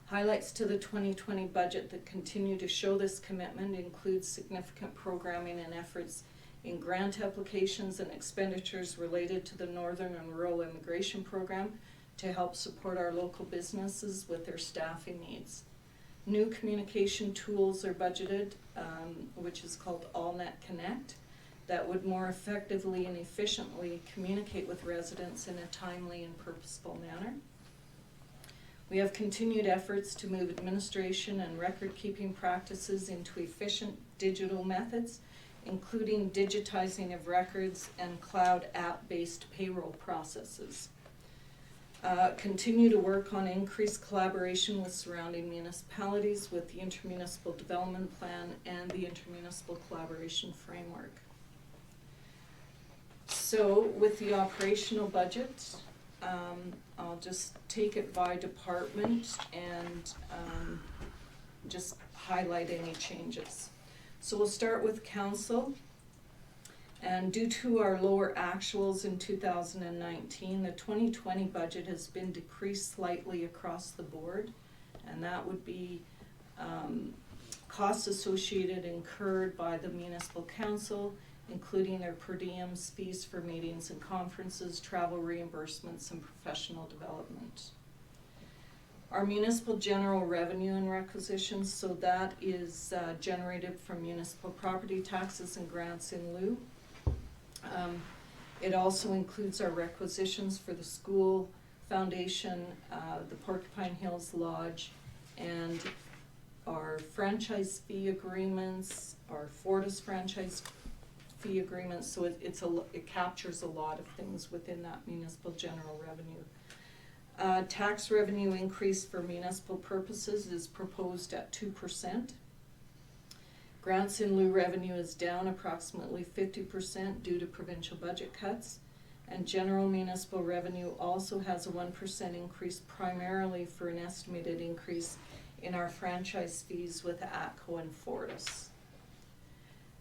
Highlights to the 2020 budget that continue to show this commitment include significant programming and efforts in grant applications and expenditures related to the Northern and Rural Immigration Program to help support our local businesses with their staffing needs. New communication tools are budgeted, which is called AllNet Connect, that would more effectively and efficiently communicate with residents in a timely and purposeful manner. We have continued efforts to move administration and record-keeping practices into efficient digital methods, including digitizing of records and cloud app-based payroll processes. Continue to work on increased collaboration with surrounding municipalities with the Intermunicipal Development Plan and the Intermunicipal Collaboration Framework. So with the operational budget, I'll just take it by department and just highlight any changes. So we'll start with council. And due to our lower actuals in 2019, the 2020 budget has been decreased slightly across the board. And that would be costs associated incurred by the municipal council, including their per diems, fees for meetings and conferences, travel reimbursements, and professional development. Our municipal general revenue and requisitions, so that is generated from municipal property taxes and grants in lieu. It also includes our requisitions for the school foundation, the Porcupine Hills Lodge, and our franchise fee agreements, our Fortis franchise fee agreements, so it captures a lot of things within that municipal general revenue. Tax revenue increase for municipal purposes is proposed at 2%. Grants in lieu revenue is down approximately 50% due to provincial budget cuts, and general municipal revenue also has a 1% increase, primarily for an estimated increase in our franchise fees with ATCO and Fortis.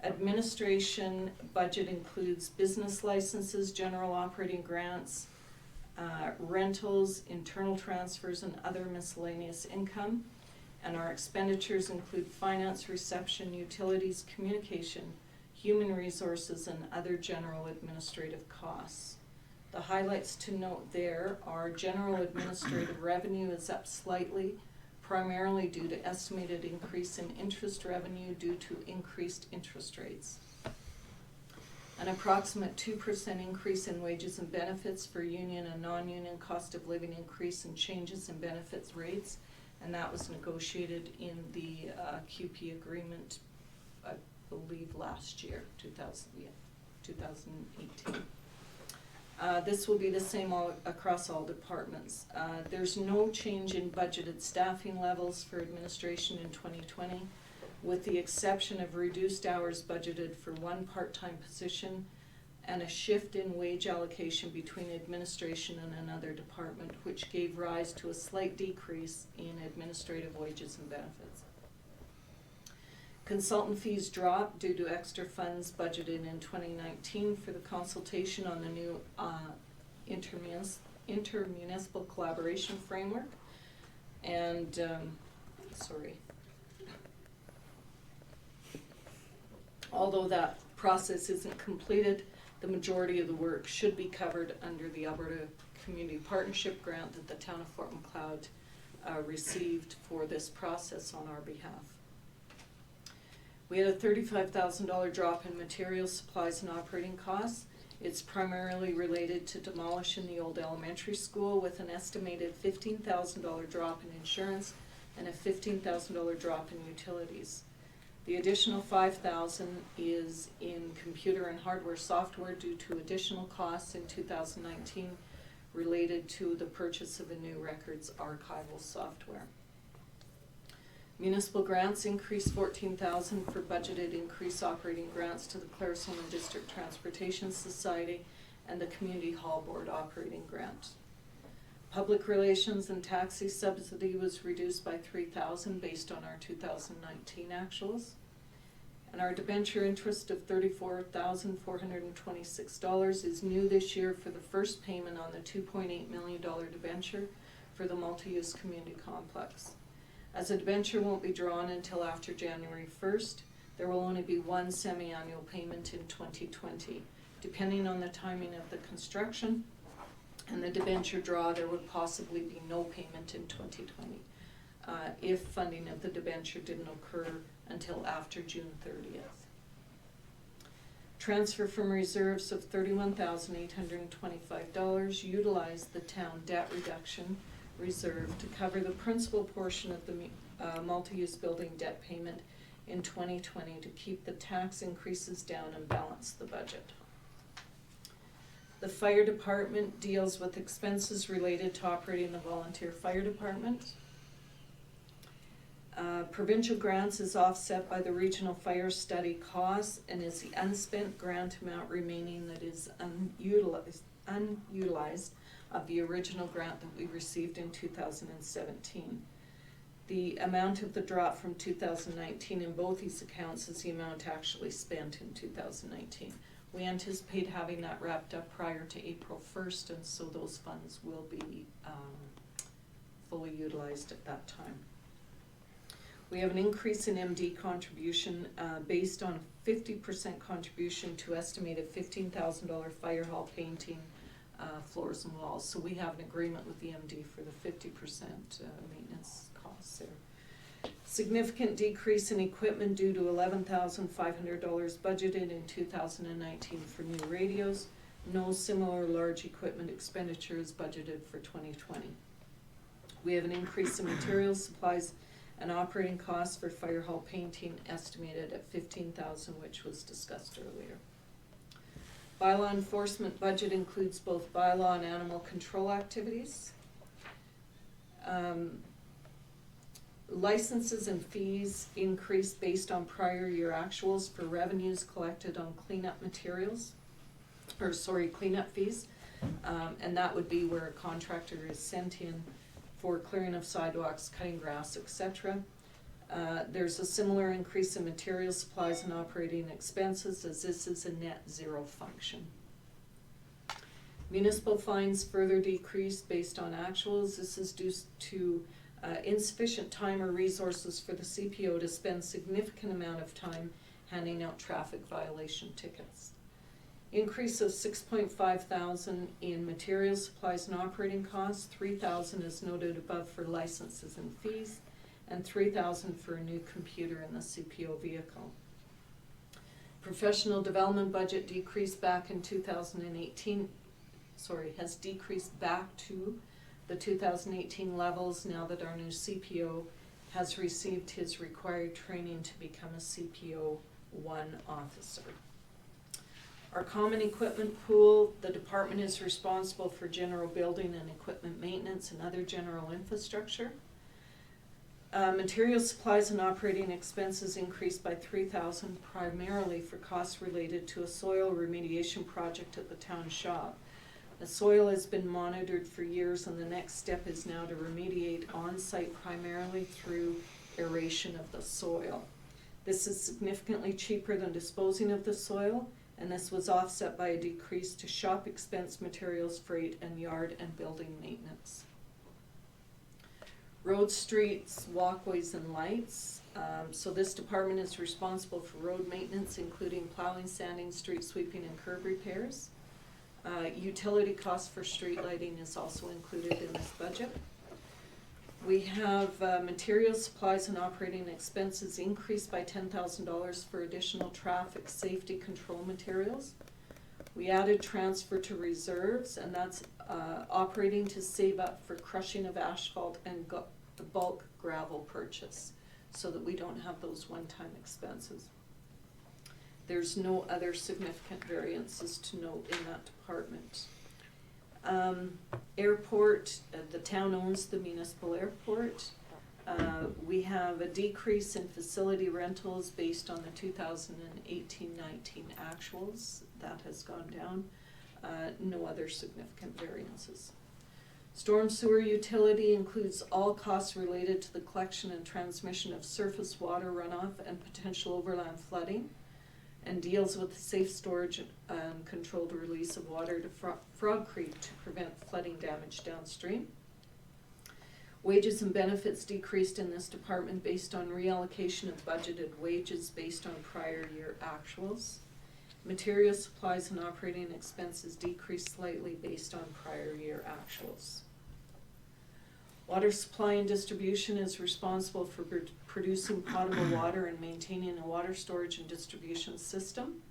Administration budget includes business licenses, general operating grants, rentals, internal transfers, and other miscellaneous income. And our expenditures include finance, reception, utilities, communication, human resources, and other general administrative costs. The highlights to note there are general administrative revenue is up slightly, primarily due to estimated increase in interest revenue due to increased interest rates. An approximate 2% increase in wages and benefits for union and non-union cost of living increase and changes in benefits rates, and that was negotiated in the QP agreement, I believe last year, 2018. This will be the same across all departments. There's no change in budgeted staffing levels for administration in 2020, with the exception of reduced hours budgeted for one part-time position and a shift in wage allocation between administration and another department, which gave rise to a slight decrease in administrative wages and benefits. Consultant fees dropped due to extra funds budgeted in 2019 for the consultation on the new intermunicipal collaboration framework. And, although that process isn't completed, the majority of the work should be covered under the Alberta Community Partnership Grant that the town of Fort Macleod received for this process on our behalf. We had a $35,000 drop in materials, supplies, and operating costs. It's primarily related to demolishing the old elementary school, with an estimated $15,000 drop in insurance and a $15,000 drop in utilities. The additional $5,000 is in computer and hardware software due to additional costs in 2019 related to the purchase of a new records archival software. Municipal grants increased 14,000 for budgeted increased operating grants to the Claresholm District Transportation Society and the Community Hall Board operating grant. Public relations and taxi subsidy was reduced by 3,000 based on our 2019 actuals. And our debenture interest of $34,426 is new this year for the first payment on the $2.8 million debenture for the multi-use community complex. As a debenture won't be drawn until after January 1st, there will only be one semi-annual payment in 2020. Depending on the timing of the construction and the debenture draw, there would possibly be no payment in 2020 if funding of the debenture didn't occur until after June 30th. Transfer from reserves of $31,825 utilized the town debt reduction reserve to cover the principal portion of the multi-use building debt payment in 2020 to keep the tax increases down and balance the budget. The fire department deals with expenses related to operating the volunteer fire department. Provincial grants is offset by the regional fire study costs and is the unspent grant amount remaining that is unutilized of the original grant that we received in 2017. The amount of the drop from 2019 in both these accounts is the amount actually spent in 2019. We anticipate having that wrapped up prior to April 1st, and so those funds will be fully utilized at that time. We have an increase in MD contribution based on 50% contribution to estimated $15,000 fire hall painting, floors and walls. So we have an agreement with the MD for the 50% maintenance costs there. Significant decrease in equipment due to $11,500 budgeted in 2019 for new radios. No similar large equipment expenditure is budgeted for 2020. We have an increase in materials, supplies, and operating costs for fire hall painting estimated at $15,000, which was discussed earlier. Bylaw enforcement budget includes both bylaw and animal control activities. Licenses and fees increased based on prior year actuals for revenues collected on cleanup materials, cleanup fees, and that would be where a contractor is sent in for clearing of sidewalks, cutting grass, etc. There's a similar increase in material supplies and operating expenses, as this is a net zero function. Municipal fines further decreased based on actuals. This is due to insufficient time or resources for the CPO to spend significant amount of time handing out traffic violation tickets. Increase of $6,500 in material supplies and operating costs, $3,000 is noted above for licenses and fees, and $3,000 for a new computer in the CPO vehicle. Professional development budget decreased back in 2018, has decreased back to the 2018 levels now that our new CPO has received his required training to become a CPO 1 officer. Our common equipment pool, the department is responsible for general building and equipment maintenance and other general infrastructure. Material supplies and operating expenses increased by $3,000 primarily for costs related to a soil remediation project at the town shop. The soil has been monitored for years, and the next step is now to remediate on-site primarily through aeration of the soil. This is significantly cheaper than disposing of the soil, and this was offset by a decrease to shop expense, materials, freight, and yard and building maintenance. Road, streets, walkways, and lights. So this department is responsible for road maintenance, including plowing, sanding, street sweeping, and curb repairs. Utility costs for street lighting is also included in this budget. We have material supplies and operating expenses increased by $10,000 for additional traffic safety control materials. We added transfer to reserves, and that's operating to save up for crushing of asphalt and bulk gravel purchase so that we don't have those one-time expenses. There's no other significant variances to note in that department. Airport, the town owns the municipal airport. We have a decrease in facility rentals based on the 2018-19 actuals. That has gone down. No other significant variances. Storm sewer utility includes all costs related to the collection and transmission of surface water runoff and potential overland flooding, and deals with the safe storage and controlled release of water to Frog Creek to prevent flooding damage downstream. Wages and benefits decreased in this department based on reallocation of budgeted wages based on prior year actuals. Material supplies and operating expenses decreased slightly based on prior year actuals. Water supply and distribution is responsible for producing potable water and maintaining a water storage and distribution system.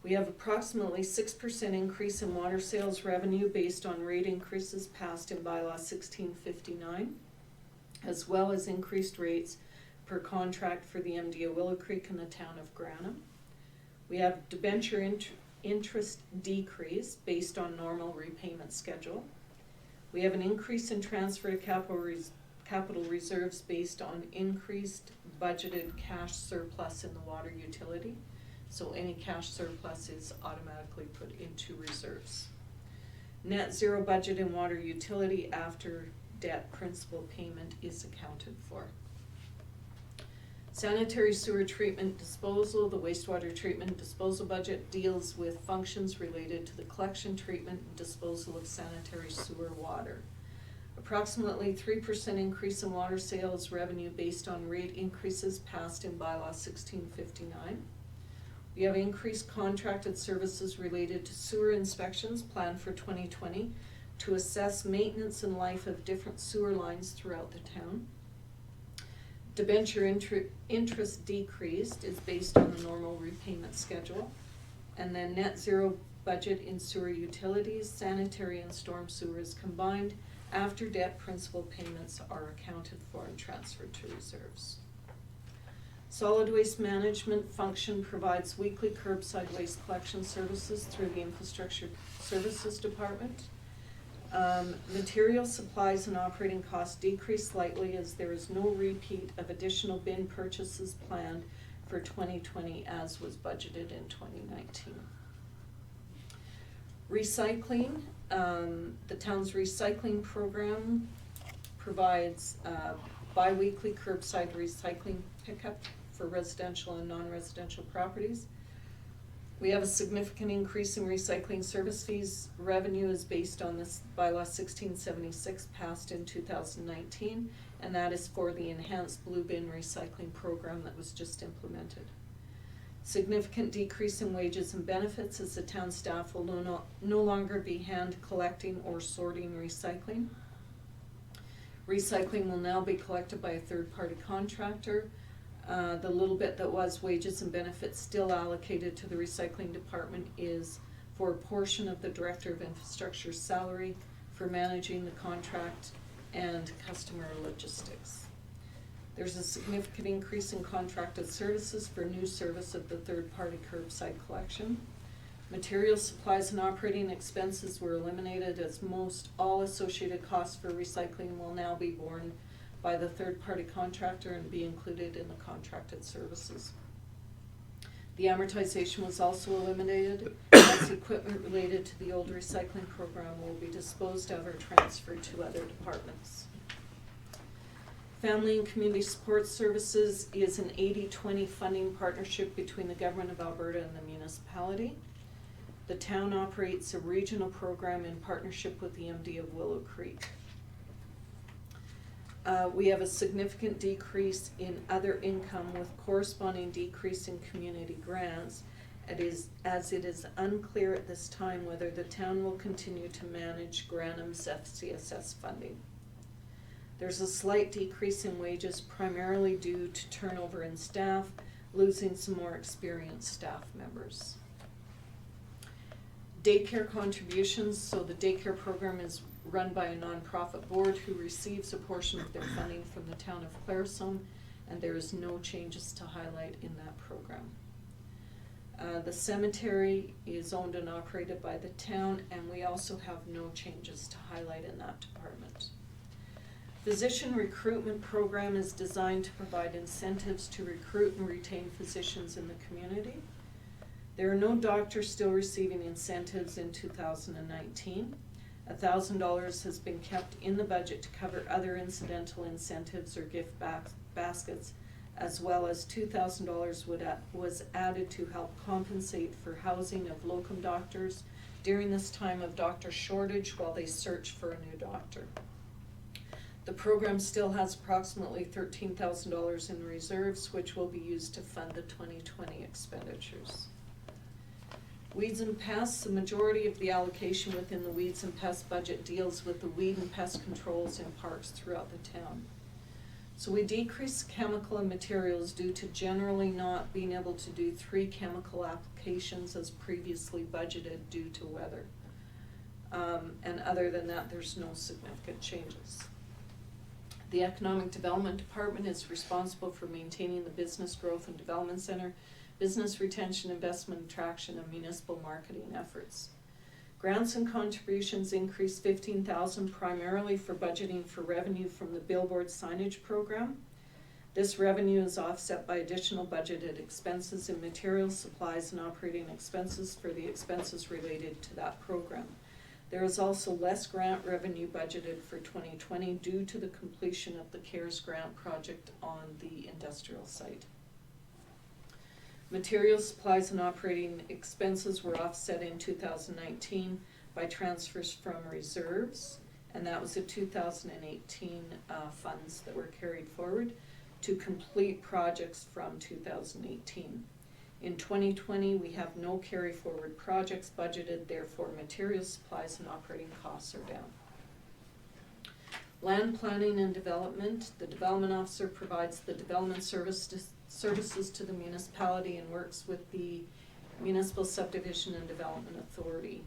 We have approximately 6% increase in water sales revenue based on rate increases passed in Bylaw 1659, as well as increased rates per contract for the MD of Willow Creek and the town of Granham. We have debenture interest decrease based on normal repayment schedule. We have an increase in transfer to capital reserves based on increased budgeted cash surplus in the water utility. So any cash surplus is automatically put into reserves. Net zero budget in water utility after debt principal payment is accounted for. Sanitary sewer treatment disposal, the wastewater treatment disposal budget deals with functions related to the collection, treatment, and disposal of sanitary sewer water. Approximately 3% increase in water sales revenue based on rate increases passed in Bylaw 1659. We have increased contracted services related to sewer inspections planned for 2020 to assess maintenance and life of different sewer lines throughout the town. Debenture interest decreased is based on the normal repayment schedule. And then net zero budget in sewer utilities, sanitary and storm sewers combined after debt principal payments are accounted for and transferred to reserves. Solid waste management function provides weekly curbside waste collection services through the Infrastructure Services Department. Material supplies and operating costs decrease slightly as there is no repeat of additional bin purchases planned for 2020 as was budgeted in 2019. Recycling, the town's recycling program provides bi-weekly curbside recycling pickup for residential and non-residential properties. We have a significant increase in recycling service fees. Revenue is based on this Bylaw 1676 passed in 2019, and that is for the enhanced blue bin recycling program that was just implemented. Significant decrease in wages and benefits as the town staff will no longer be hand collecting or sorting recycling. Recycling will now be collected by a third-party contractor. The little bit that was wages and benefits still allocated to the recycling department is for a portion of the Director of Infrastructure's salary for managing the contract and customer logistics. There's a significant increase in contracted services for new service of the third-party curbside collection. Material supplies and operating expenses were eliminated as most all associated costs for recycling will now be borne by the third-party contractor and be included in the contracted services. The amortization was also eliminated as equipment related to the old recycling program will be disposed of or transferred to other departments. Family and Community Support Services is an 80-20 funding partnership between the Government of Alberta and the municipality. The town operates a regional program in partnership with the MD of Willow Creek. We have a significant decrease in other income with corresponding decrease in community grants. As it is unclear at this time whether the town will continue to manage Granham's FCSS funding. There's a slight decrease in wages primarily due to turnover in staff, losing some more experienced staff members. Daycare contributions, so the daycare program is run by a nonprofit board who receives a portion of their funding from the town of Claresholm, and there is no changes to highlight in that program. The cemetery is owned and operated by the town, and we also have no changes to highlight in that department. Physician recruitment program is designed to provide incentives to recruit and retain physicians in the community. There are no doctors still receiving incentives in 2019. $1,000 has been kept in the budget to cover other incidental incentives or gift baskets, as well as $2,000 was added to help compensate for housing of locum doctors during this time of doctor shortage while they search for a new doctor. The program still has approximately $13,000 in reserves, which will be used to fund the 2020 expenditures. Weeds and pests, the majority of the allocation within the weeds and pest budget deals with the weed and pest controls in parks throughout the town. So we decreased chemical and materials due to generally not being able to do 3 chemical applications as previously budgeted due to weather. And other than that, there's no significant changes. The Economic Development Department is responsible for maintaining the Business Growth and Development Center, business retention, investment attraction, and municipal marketing efforts. Grants and contributions increased $15,000 primarily for budgeting for revenue from the billboard signage program. This revenue is offset by additional budgeted expenses in materials, supplies, and operating expenses for the expenses related to that program. There is also less grant revenue budgeted for 2020 due to the completion of the CARES grant project on the industrial site. Materials, supplies, and operating expenses were offset in 2019 by transfers from reserves, and that was the 2018 funds that were carried forward to complete projects from 2018. In 2020, we have no carry forward projects budgeted, therefore materials, supplies, and operating costs are down. Land planning and development, the development officer provides the development services to the municipality and works with the Municipal Subdivision and Development Authority.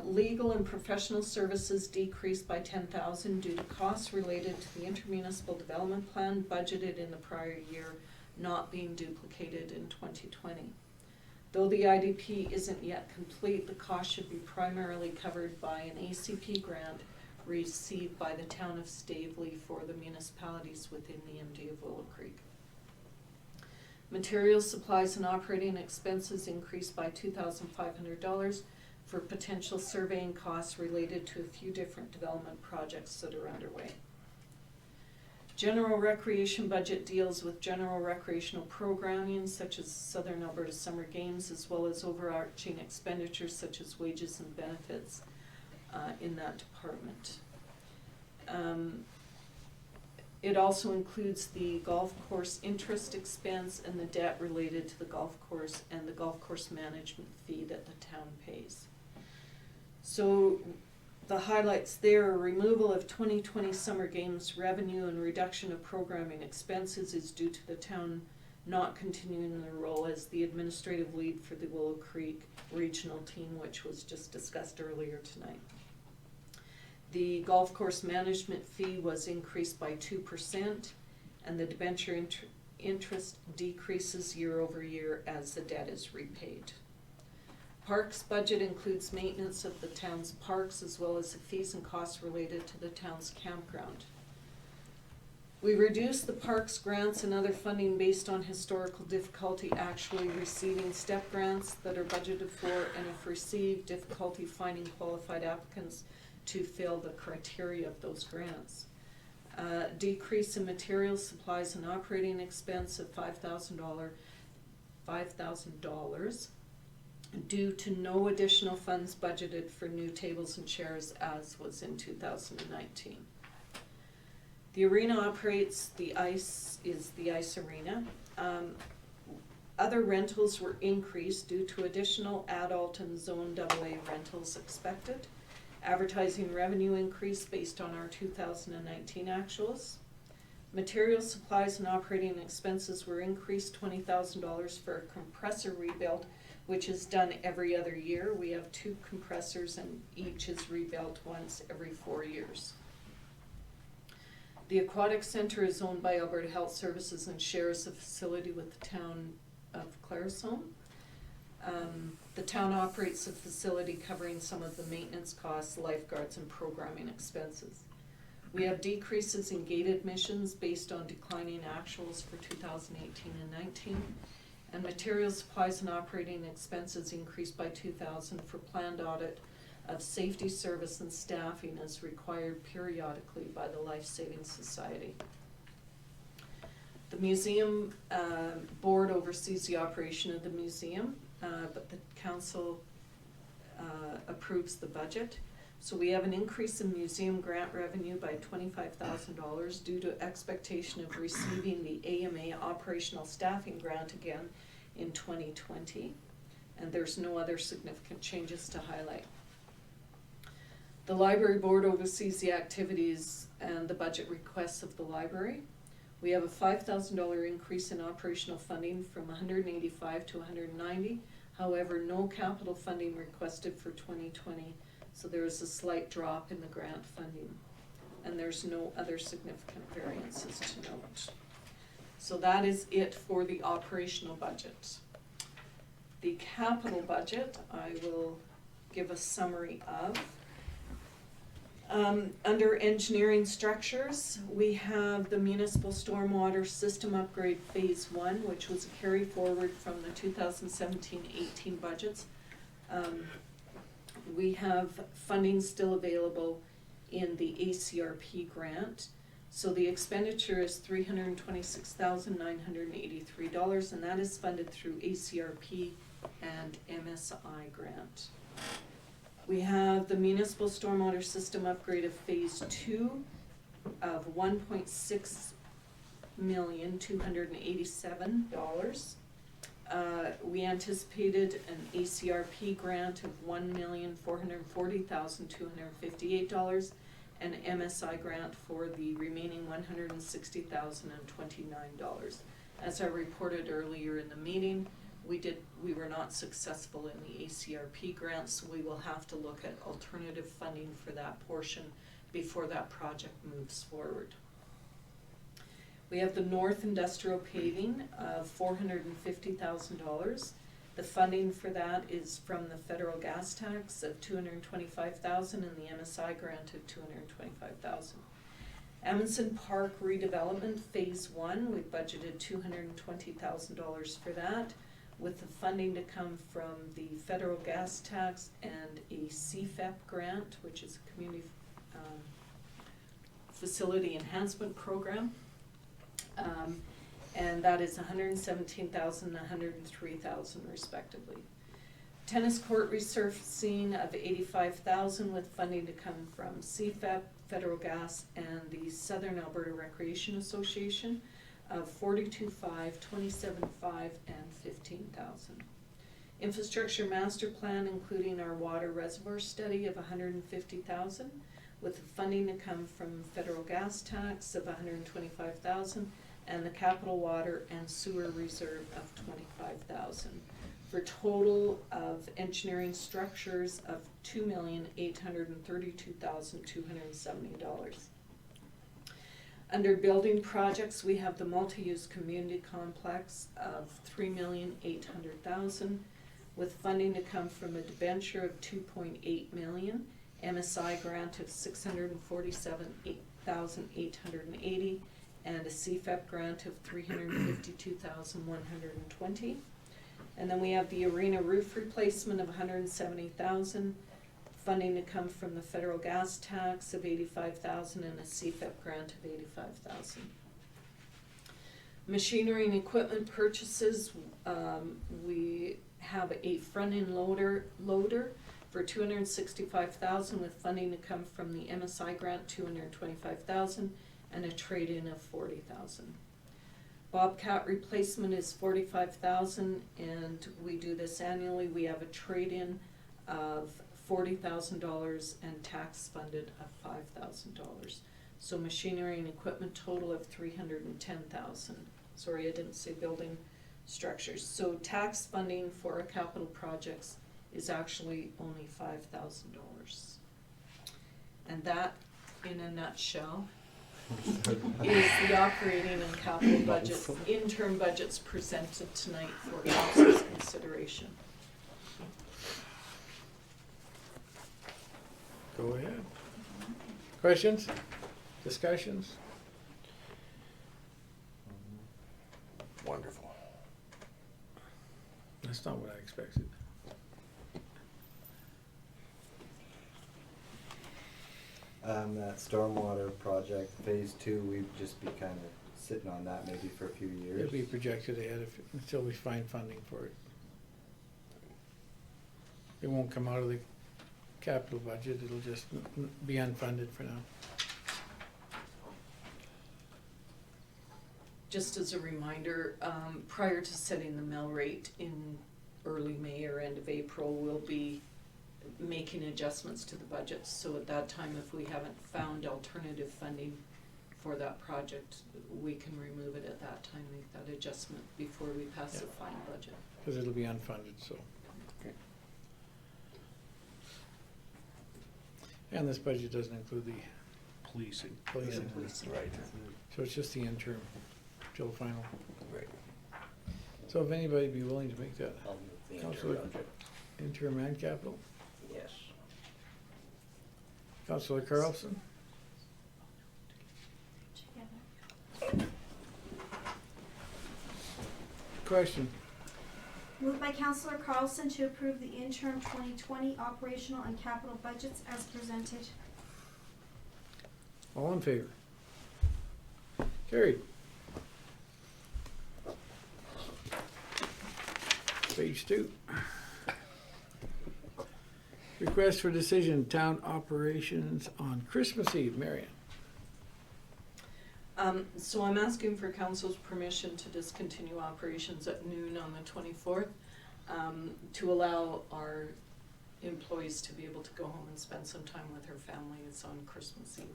Legal and professional services decreased by $10,000 due to costs related to the intermunicipal development plan budgeted in the prior year not being duplicated in 2020. Though the IDP isn't yet complete, the cost should be primarily covered by an ACP grant received by the town of Staveley for the municipalities within the MD of Willow Creek. Materials, supplies, and operating expenses increased by $2,500 for potential surveying costs related to a few different development projects that are underway. General recreation budget deals with general recreational programming such as Southern Alberta Summer Games, as well as overarching expenditures such as wages and benefits in that department. It also includes the golf course interest expense and the debt related to the golf course and the golf course management fee that the town pays. So the highlights there are removal of 2020 Summer Games revenue and reduction of programming expenses is due to the town not continuing their role as the administrative lead for the Willow Creek regional team, which was just discussed earlier tonight. The golf course management fee was increased by 2%, and the debenture interest decreases year over year as the debt is repaid. Parks budget includes maintenance of the town's parks as well as the fees and costs related to the town's campground. We reduced the parks grants and other funding based on historical difficulty actually receiving STEP grants that are budgeted for, and if received, difficulty finding qualified applicants to fill the criteria of those grants. Decrease in materials, supplies, and operating expense of $5,000 due to no additional funds budgeted for new tables and chairs as was in 2019. The arena operates the ice arena. Other rentals were increased due to additional adult and Zone AA rentals expected. Advertising revenue increased based on our 2019 actuals. Materials, supplies, and operating expenses were increased $20,000 for a compressor rebuild, which is done every other year. We have 2 compressors and each is rebuilt once every 4 years. The Aquatic Center is owned by Alberta Health Services and shares the facility with the town of Claresholm. The town operates the facility covering some of the maintenance costs, lifeguards, and programming expenses. We have decreases in gate admissions based on declining actuals for 2018 and 19. And materials, supplies, and operating expenses increased by 2,000 for planned audit of safety, service, and staffing as required periodically by the Life Saving Society. The museum board oversees the operation of the museum, but the council approves the budget. So we have an increase in museum grant revenue by $25,000 due to expectation of receiving the AMA operational staffing grant again in 2020. And there's no other significant changes to highlight. The library board oversees the activities and the budget requests of the library. We have a $5,000 increase in operational funding from 185 to 190. However, no capital funding requested for 2020, so there is a slight drop in the grant funding. And there's no other significant variances to note. So that is it for the operational budget. The capital budget, I will give a summary of. Under engineering structures, we have the municipal stormwater system upgrade phase 1, which was a carry forward from the 2017-18 budgets. We have funding still available in the ACRP grant. So the expenditure is $326,983, and that is funded through ACRP and MSI grant. We have the municipal stormwater system upgrade of phase 2 of $1.6,287. We anticipated an ACRP grant of $1,440,258 and MSI grant for the remaining $160,029. As I reported earlier in the meeting, we were not successful in the ACRP grant, so we will have to look at alternative funding for that portion before that project moves forward. We have the North Industrial Paving of $450,000. The funding for that is from the federal gas tax of $225,000 and the MSI grant of $225,000. Amundsen Park redevelopment phase 1, we budgeted $220,000 for that, with the funding to come from the federal gas tax and a CFEP grant, which is a community facility enhancement program. And that is $117,000 and $103,000 respectively. Tennis court resurfacing of $85,000 with funding to come from CFEP, federal gas, and the Southern Alberta Recreation Association of $42,500, $27,500, and $15,000. Infrastructure master plan, including our water reservoir study of $150,000, with the funding to come from federal gas tax of $125,000 and the capital water and sewer reserve of $25,000, for total of engineering structures of $2,832,270. Under building projects, we have the multi-use community complex of $3,800,000, with funding to come from a debenture of $2.8 million, MSI grant of $647,880, and a CFEP grant of $352,120. And then we have the arena roof replacement of $170,000, funding to come from the federal gas tax of $85,000 and a CFEP grant of $85,000. Machinery and equipment purchases, we have a front-end loader for $265,000 with funding to come from the MSI grant, $225,000, and a trade-in of $40,000. Bobcat replacement is $45,000, and we do this annually. We have a trade-in of $40,000 and tax funded of $5,000. So machinery and equipment total of $310,000. Sorry, I didn't say building structures. So tax funding for our capital projects is actually only $5,000. And that, in a nutshell, is the operating and capital budget, interim budgets presented tonight for council's consideration. Go ahead. Questions? Discussions? Wonderful. That's not what I expected. That stormwater project, phase 2, we'd just be kind of sitting on that maybe for a few years. It'll be projected ahead until we find funding for it. It won't come out of the capital budget, it'll just be unfunded for now. Just as a reminder, prior to setting the mill rate in early May or end of April, we'll be making adjustments to the budget. So at that time, if we haven't found alternative funding for that project, we can remove it at that time, make that adjustment before we pass the final budget. Because it'll be unfunded, so. And this budget doesn't include the Policing. policing, Right, so it's just the interim till final. right. So if anybody be willing to make that I'll move the Councillor, interim budget. interim and capital? Yes. Councillor Carlson? Question? Moved by Councillor Carlson to approve the interim 2020 operational and capital budgets as presented. All in favor? Carried. Page 2. Request for decision, town operations on Christmas Eve. Marion. So I'm asking for council's permission to discontinue operations at noon on the 24th, to allow our employees to be able to go home and spend some time with their families on Christmas Eve.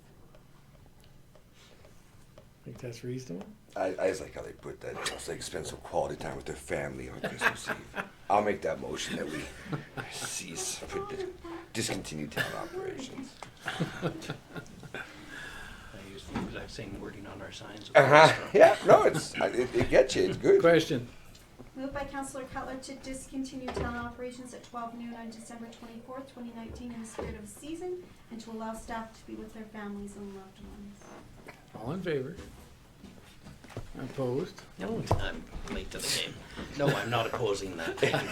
Think that's reasonable? I just like how they put that. It's like spend some quality time with their family on Christmas Eve. I'll make that motion that we cease, discontinue town operations. I use the exact same wording on our signs. Yeah, no, it gets you. It's good. Question? Moved by Councillor Cutler to discontinue town operations at 12 noon on December 24th, 2019 in the spirit of the season, and to allow staff to be with their families and loved ones. All in favor? Opposed? No, I'm late to the game. No, I'm not opposing that. Thank you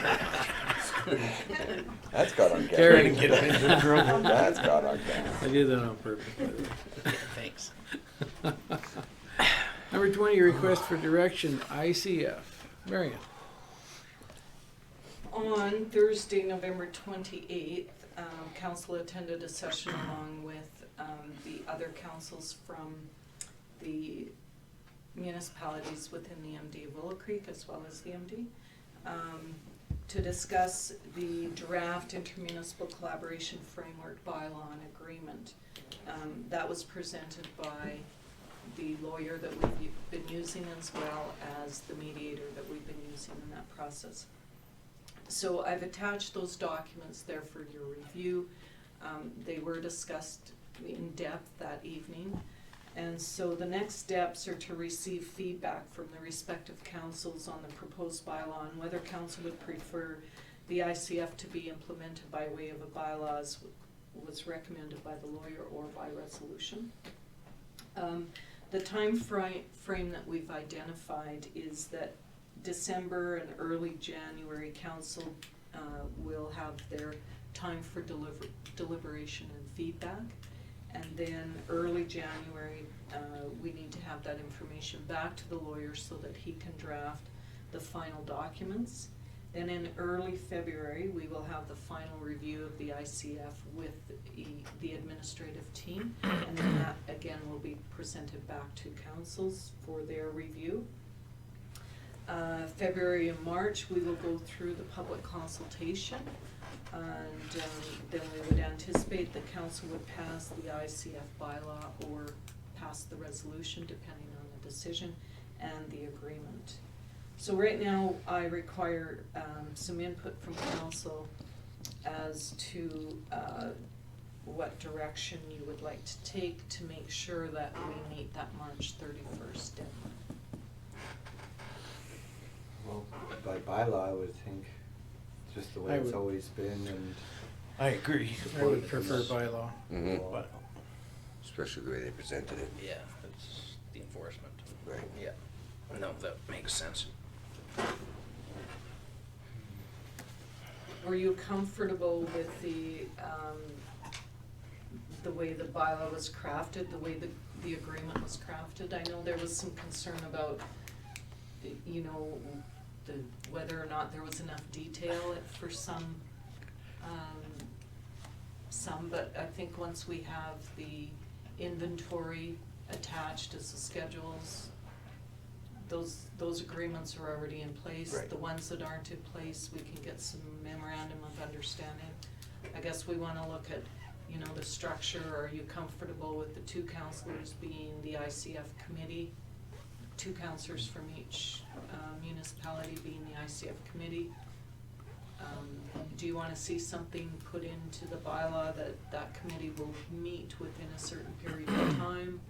very much. That's got on camera. Carried. That's got on camera. I did that on purpose, by the way. Yeah, thanks. Number 20, request for direction, ICF. Marion. On Thursday, November 28th, council attended a session along with the other councils from the municipalities within the MD of Willow Creek as well as the MD to discuss the draft intermunicipal collaboration framework bylaw and agreement. That was presented by the lawyer that we've been using as well as the mediator that we've been using in that process. So I've attached those documents there for your review. They were discussed in depth that evening. And so the next steps are to receive feedback from the respective councils on the proposed bylaw and whether council would prefer the ICF to be implemented by way of a bylaw as was recommended by the lawyer or by resolution. The time frame that we've identified is that December and early January council will have their time for deliberation and feedback. And then early January, we need to have that information back to the lawyer so that he can draft the final documents. Then in early February, we will have the final review of the ICF with the administrative team. And then that again will be presented back to councils for their review. February and March, we will go through the public consultation. And then we would anticipate that council would pass the ICF bylaw or pass the resolution depending on the decision and the agreement. So right now I require some input from council as to what direction you would like to take to make sure that we meet that March 31st deadline. Well, by bylaw, I would think just the way I it's would- always been, and I agree. I would prefer bylaw. Mhm. But especially the way they presented it. Yeah, it's the enforcement. Right. Yeah, no, that makes sense. Were you comfortable with the way the bylaw was crafted, the way the agreement was crafted? I know there was some concern about, you know, whether or not there was enough detail for some, but I think once we have the inventory attached as the schedules, those agreements are already in place. Right. The ones that aren't in place, we can get some memorandum of understanding. I guess we wanna look at, you know, the structure. Are you comfortable with the 2 councillors being the ICF committee? 2 councillors from each municipality being the ICF committee? Do you wanna see something put into the bylaw that committee will meet within a certain period of time?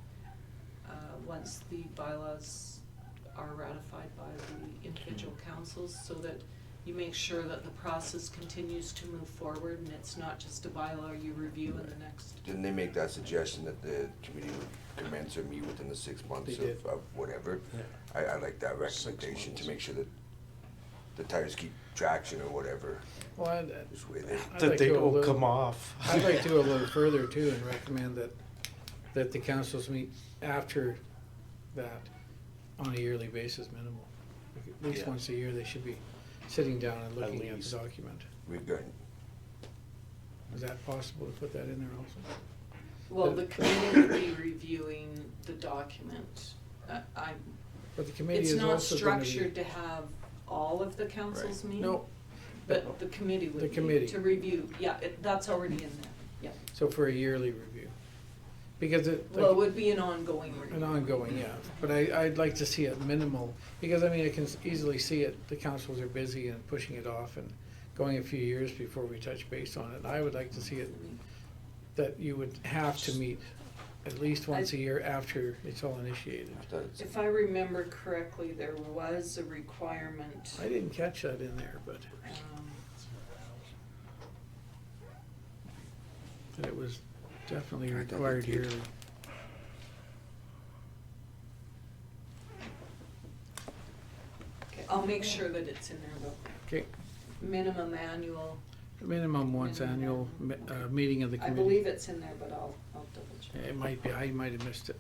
Once the bylaws are ratified by the individual councils, so that you make sure that the process continues to move forward and it's not just a bylaw you review in the next. Didn't they make that suggestion that the committee would commence or meet within the 6 months They did. of whatever? I like that recommendation to make sure that the tires keep traction or whatever. Well, This way they. I'd That like they to go a don't little- come off. I'd like to go a little further too and recommend that the councils meet after that on a yearly basis minimal. At least Yeah. once a year, they should be sitting down and looking at least. the document. We've got, Is that possible to put that in there also? Well, the committee would be reviewing the document. But the committee It's is not also gonna be. structured to have all of the councils meet. No, But the committee would The be committee. to review, yeah, that's already in there, yeah. so for a yearly review. Because Well, it would be an ongoing review. an ongoing, yeah, but I'd like to see it minimal, because I mean, I can easily see it, the councils are busy and pushing it off and going a few years before we touch base on it. I would like to see it, that you would have to meet at least once a year after it's all initiated. I thought it's, If I remember correctly, there was a requirement. I didn't catch that in there, but it was definitely I thought it required did. yearly. Okay, I'll make sure that it's in there though. Okay, Minimum annual, minimum once annual, meeting of the I committee. believe it's in there, but I'll double check. It might be, I might have missed it.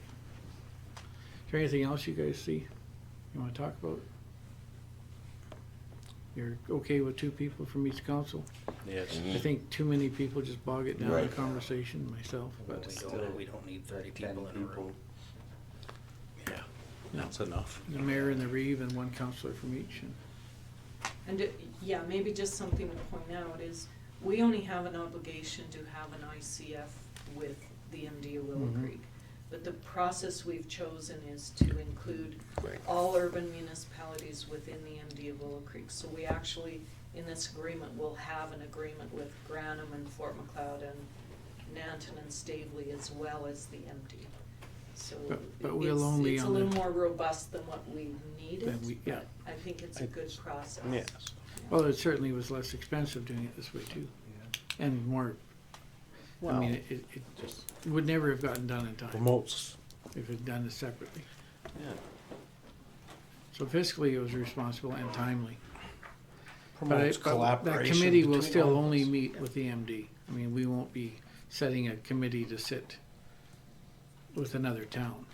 Is there anything else you guys see you wanna talk about? You're okay with 2 people from each council? Yes. I think too many people just bog it down in Right. conversation myself, but We don't need 30 people in a room. Yeah, that's enough. the mayor and the reeve and 1 counselor from each. And And yeah, maybe just something to point out is, we only have an obligation to have an ICF with the MD of Willow Mhm. Creek. But the process we've chosen is to include right. all urban municipalities within the MD of Willow Creek. So we actually, in this agreement, will have an agreement with Granham and Fort McLeod and Nanton and Stavely as well as the MD. So But we'll only it's a on the- little more robust than what we needed, Than we- yeah. but I think it's a good process. Yes. Well, it certainly was less expensive doing it this way too, and more, I mean, it Just would never have gotten done in time promotes. if it done it separately. Yeah. So fiscally, it was responsible and timely. But Promotes that collaboration. committee will between still all of only us. meet with the MD. I mean, we won't be setting a committee to sit with another town.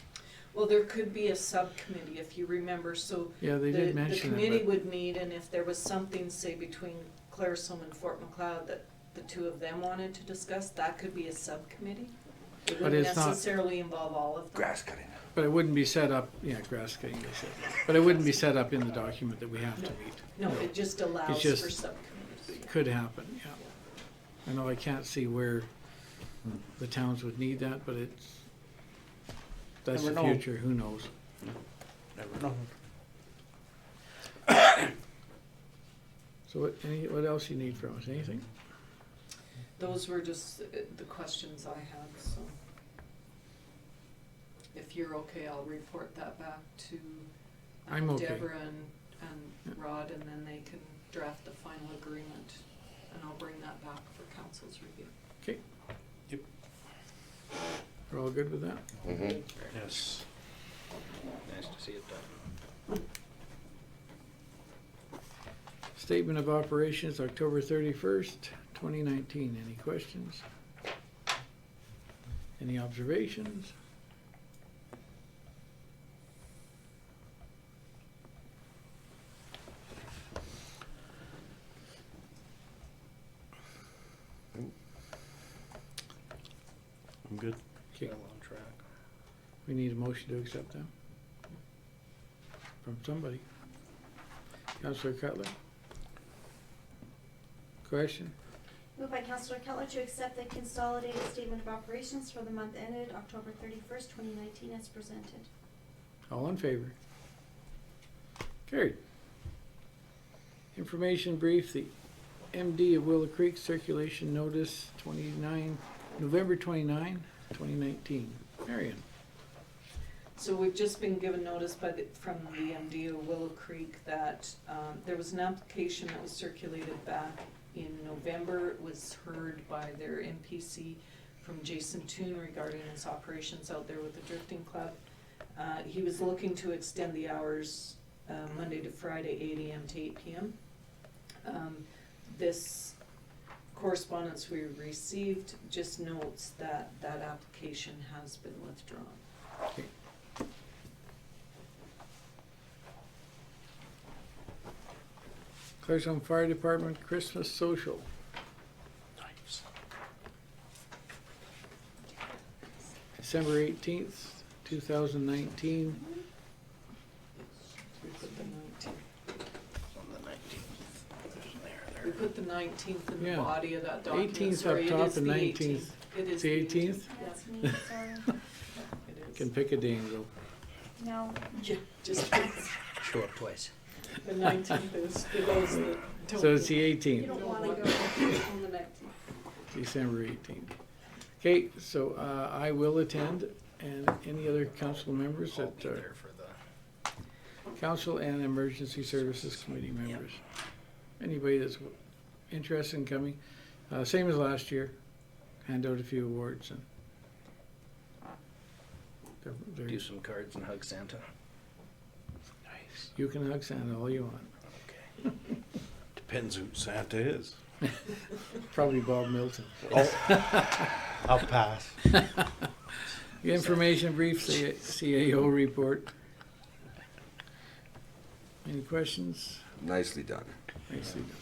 Well, there could be a subcommittee, if you remember, so Yeah, they did the mention committee it, would meet, and if there was something, say, between Claresholm and Fort McLeod that the 2 of them wanted to discuss, that could be a subcommittee. It But wouldn't it's not- necessarily involve all of them. Grass cutting. but it wouldn't be set up, yeah, grass cutting, they said. But it wouldn't be set up in the document that we have to meet. No, it just allows just- for subcommittees. It could happen, yeah. I know I can't see where the towns would need that, but that's the Never know. future, who knows? Never know. So what else you need from us, anything? Those were just the questions I had, so. If you're okay, I'll report that back to I'm okay. Deborah and Rod, and then they can draft the final agreement, and I'll bring that back for council's review. Okay. Yep. We're all All good with that? Mm-hmm. Yes. Nice to see it done. Statement of operations, October 31st, 2019. Any questions? Any observations? I'm good. Okay, Well on track. we need a motion to accept them. From somebody. Councillor Cutler? Question? Moved by Councillor Cutler to accept the consolidated statement of operations for the month ended October 31st, 2019 as presented. All in favor? Carried. Information brief, the MD of Willow Creek circulation notice November 29, 2019. Marion? So we've just been given notice from the MD of Willow Creek that there was an application that was circulated back in November. It was heard by their MPC from Jason Toon regarding his operations out there with the Drifting Club. He was looking to extend the hours Monday to Friday, 8 a.m. to 8 p.m. This correspondence we received just notes that that application has been withdrawn. Okay. Claresholm Fire Department Christmas Social. Nice. December 18th, 2019. We put the 19th. On the 19th. We put the 19th in the Yeah. body of that document. 18th Sorry, up it top is and the 19th. 18th. It is The 18th? That's me, sorry. It is. Can pick a day and go. No. Yeah, just Show up twice. the 19th is for those that don't. So it's the You 18th, don't wanna go on the 19th. December 18th. Okay, so I will attend, and any other council members I'll that be there for the. council and emergency services committee members. Anybody that's interested in coming, same as last year, hand out a few awards and they're Do some cards and hug Santa. nice. You can hug Santa all you want. Okay. Depends who Santa is. Probably Bob Milton. I'll pass. Information brief, CAO report. Any questions? Nicely done. Nicely done.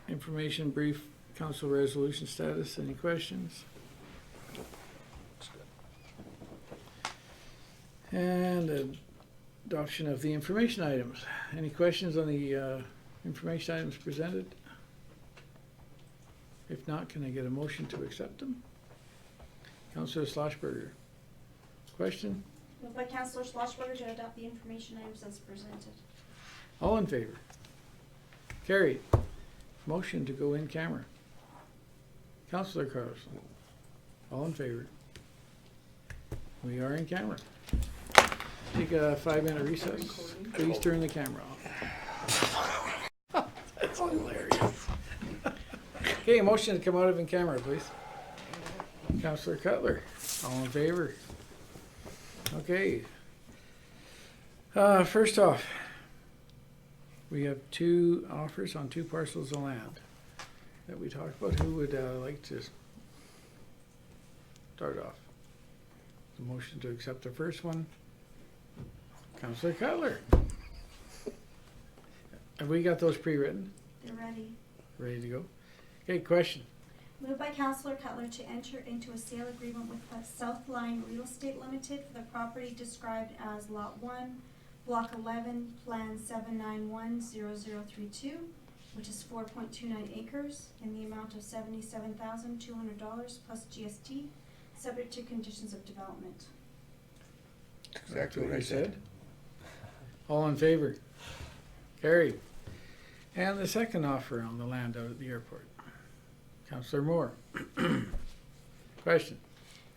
Information brief, council resolution status. Any questions? And adoption of the information items. Any questions on the information items presented? If not, can I get a motion to accept them? Councillor Schlossberger. Question? Moved by Councillor Schlossberger to adopt the information items as presented. All in favor? Carried. Motion to go in camera. Councillor Carlson. All in favor? We are in camera. Take a 5-minute recess. Please turn the camera off. That's hilarious. Okay, motion to come out of in camera, please. Councillor Cutler. All in favor? Okay. First off, we have 2 offers on 2 parcels of land that we talked about. Who would like to start off? The motion to accept the first one. Councillor Cutler. Have we got those pre-written? They're ready. Ready to go? Okay, question. Moved by Councillor Cutler to enter into a sale agreement with Southline Real Estate Limited for the property described as Lot 1, Block 11, Plan 7910032, which is 4.29 acres, in the amount of $77,200 plus GST, subject to conditions of development. Exactly what I said. All in favor? Carried. And the second offer on the land out at the airport. Councillor Moore. Question.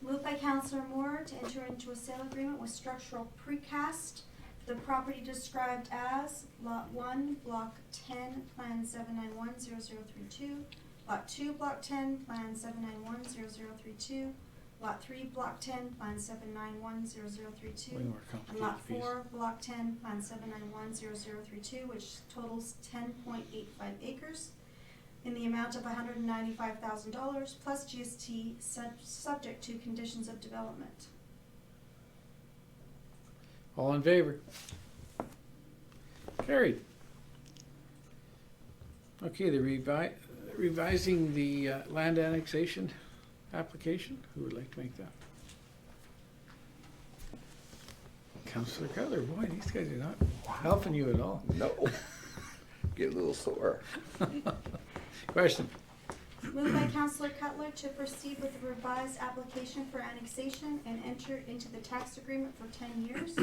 Moved by Councillor Moore to enter into a sale agreement with Structural Precast for the property described as Lot 1, Block 10, Plan 7910032, Lot 2, Block 10, Plan 7910032, Lot 3, Block 10, Plan 7910032. Way more And complicated Lot piece. 4, Block 10, Plan 7910032, which totals 10.85 acres, in the amount of $195,000 plus GST, subject to conditions of development. All in favor? Carried. Okay, the revising the land annexation application. Who would like to make that? Councillor Cutler. Boy, these guys are not helping you at all. No. Get a little sore. Question. Moved by Councillor Cutler to proceed with the revised application for annexation and enter into the tax agreement for 10 years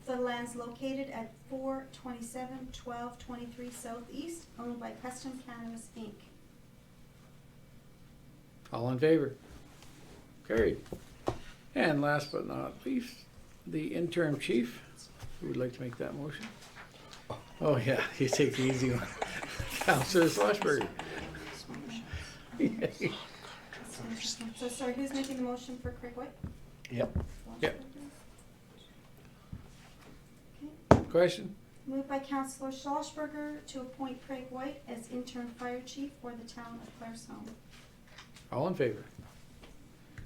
for the lands located at 427-1223 Southeast, owned by Custom Cannabis Inc. All in favor? Carried. And last but not least, the interim chief. Who would like to make that motion? Oh yeah, you take the easy one. Councillor Schlossberger. So sorry, who's making the motion for Craig White? Yep. Yep. Okay. Question? Moved by Councillor Schlossberger to appoint Craig White as interim fire chief for the town of Claresholm. All in favor?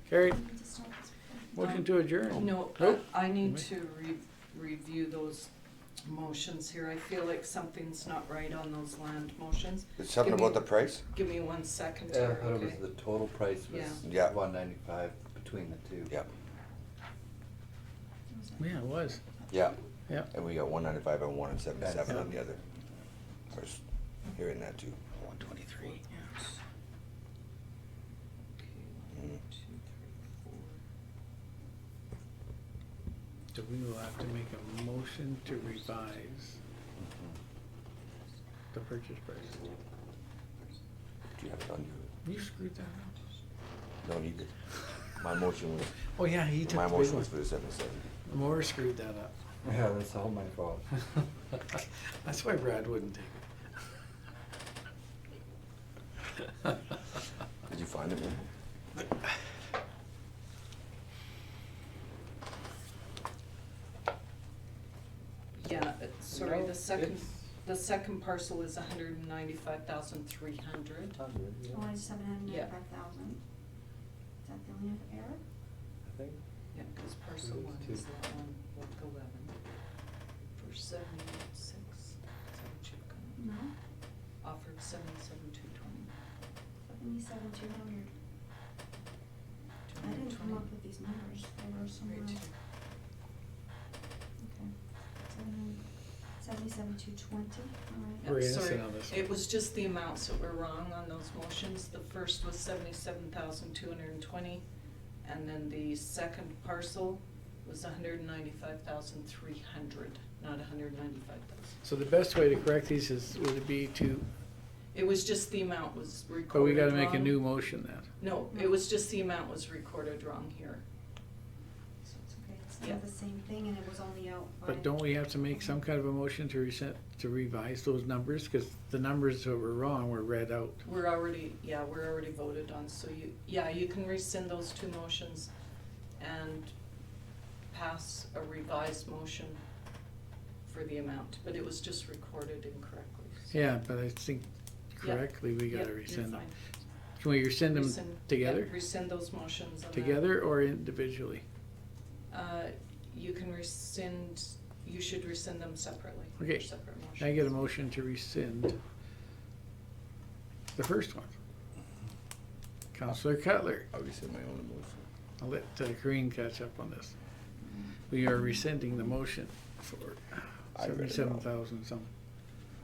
Carried. I need to start this before. Motion to adjourn. No, Nope. I need to review those motions here. I feel like something's not right on those land motions. It's something Give me- about the price? Give me 1 second Yeah, I here, thought it was okay? the total price was Yeah. 195 between the two. Yeah. Yeah, it was. Yeah. Yeah. And we got 195 and 177 on the other. I was hearing that too. 123. Okay, Mm. 1, 2, 3, 4. So we will have to make a motion to revise the purchase price. Do you have it on you? You screwed that up. No, you did. My motion was, Oh yeah, he took my the big motion one. was for the 77. Moore screwed that up. Yeah, that's all my fault. That's why Brad wouldn't take it. Did you find it, man? Yeah, sorry, No, the second, it's- the second parcel is 195,300. 100, yeah. Only 795,000. Is that the only error? I think. Yeah, because parcel It was 1 two. is that one with 11 for 78,600. Is that what you've got? No, Offered 77,220. 77,200. I didn't come up with these numbers, they were somewhere. Right. Okay. 77,220, alright. Yeah, We're sorry. innocent on this one. It was just the amounts that were wrong on those motions. The first was 77,220, and then the second parcel was 195,300, not 195,000. So the best way to correct these would it be to, It was just the amount was recorded but we gotta make a wrong. new motion then. No, it was just the amount was recorded wrong here. So it's okay, it's Yeah. not the same thing and it was only out by. But don't we have to make some kind of a motion to revise those numbers? Cause the numbers that were wrong were read out. We're already voted on, so you can rescind those two motions and pass a revised motion for the amount, but it was just recorded incorrectly. So- Yeah, but I think Yeah. correctly, we Yep, gotta you're rescind them. fine. Can we rescind them Rescind- together? yeah, rescind those motions. and then, Together or individually? You can rescind, you should rescind them separately. Okay. They're separate motions. Can I get a motion to rescind the first one? Councillor Cutler. I'll rescind my own motion. I'll let Corinne catch up on this. We are rescinding the motion for I read it wrong. 77,000 something.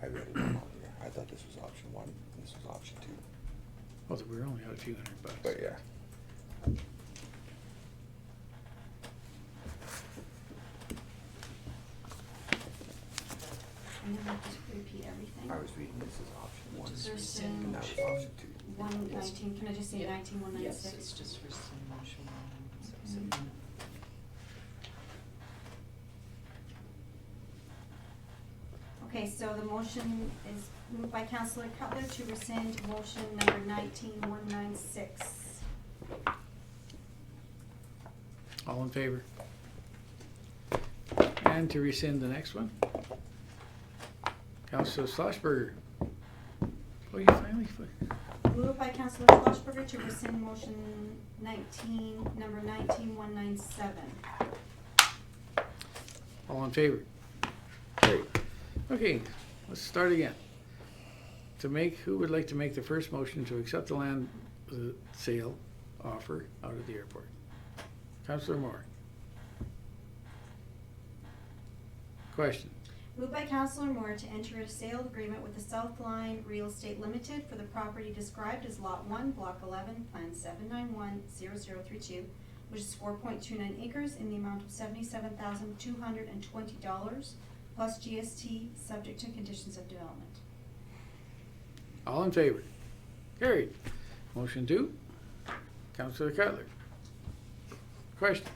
I read it wrong here. I thought this was option 1, and this was option 2. Well, we're only out a few $100. But yeah. And then we'll just repeat everything. I was reading this as option 1, Just There's rescind and some- that was motion. option 2. 119, can I just say Yeah. 19,196? Yes, it's just rescind motion one, so it's Mhm. in- Okay, so the motion is moved by Councillor Cutler to rescind motion number 19196. All in favor? And to rescind the next one? Councillor Schlossberger. Oh, you finally, Moved by Councillor Schlossberger to rescind motion number 19197. all in favor? Carried. Okay, let's start again. Who would like to make the first motion to accept the land sale offer out of the airport? Councillor Moore. Question. Moved by Councillor Moore to enter a sale agreement with the South Line Real Estate Limited for the property described as Lot 1, Block 11, Plan 7910032, which is 4.29 acres in the amount of $77,220 plus GST, subject to conditions of development. All in favor? Carried. Motion 2. Councillor Cutler. Question.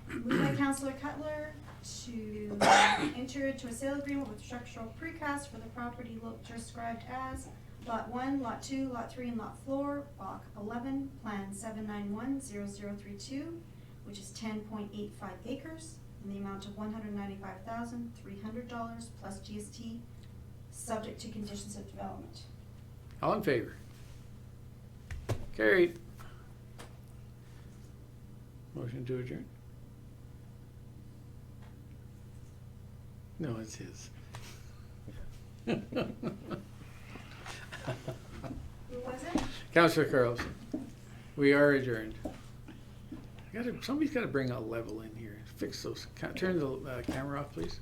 Moved by Councillor Cutler to enter into a sale agreement with Structural Precast for the property described as Lot 1, Lot 2, Lot 3, and Lot 4, Block 11, Plan 7910032, which is 10.85 acres, in the amount of $195,300 plus GST, subject to conditions of development. All in favor? Carried. Motion to adjourn. No, it's his. Who was it? Councillor Carlson. We are adjourned. Somebody's got to bring a level in here. Fix those. Turn the camera off, please.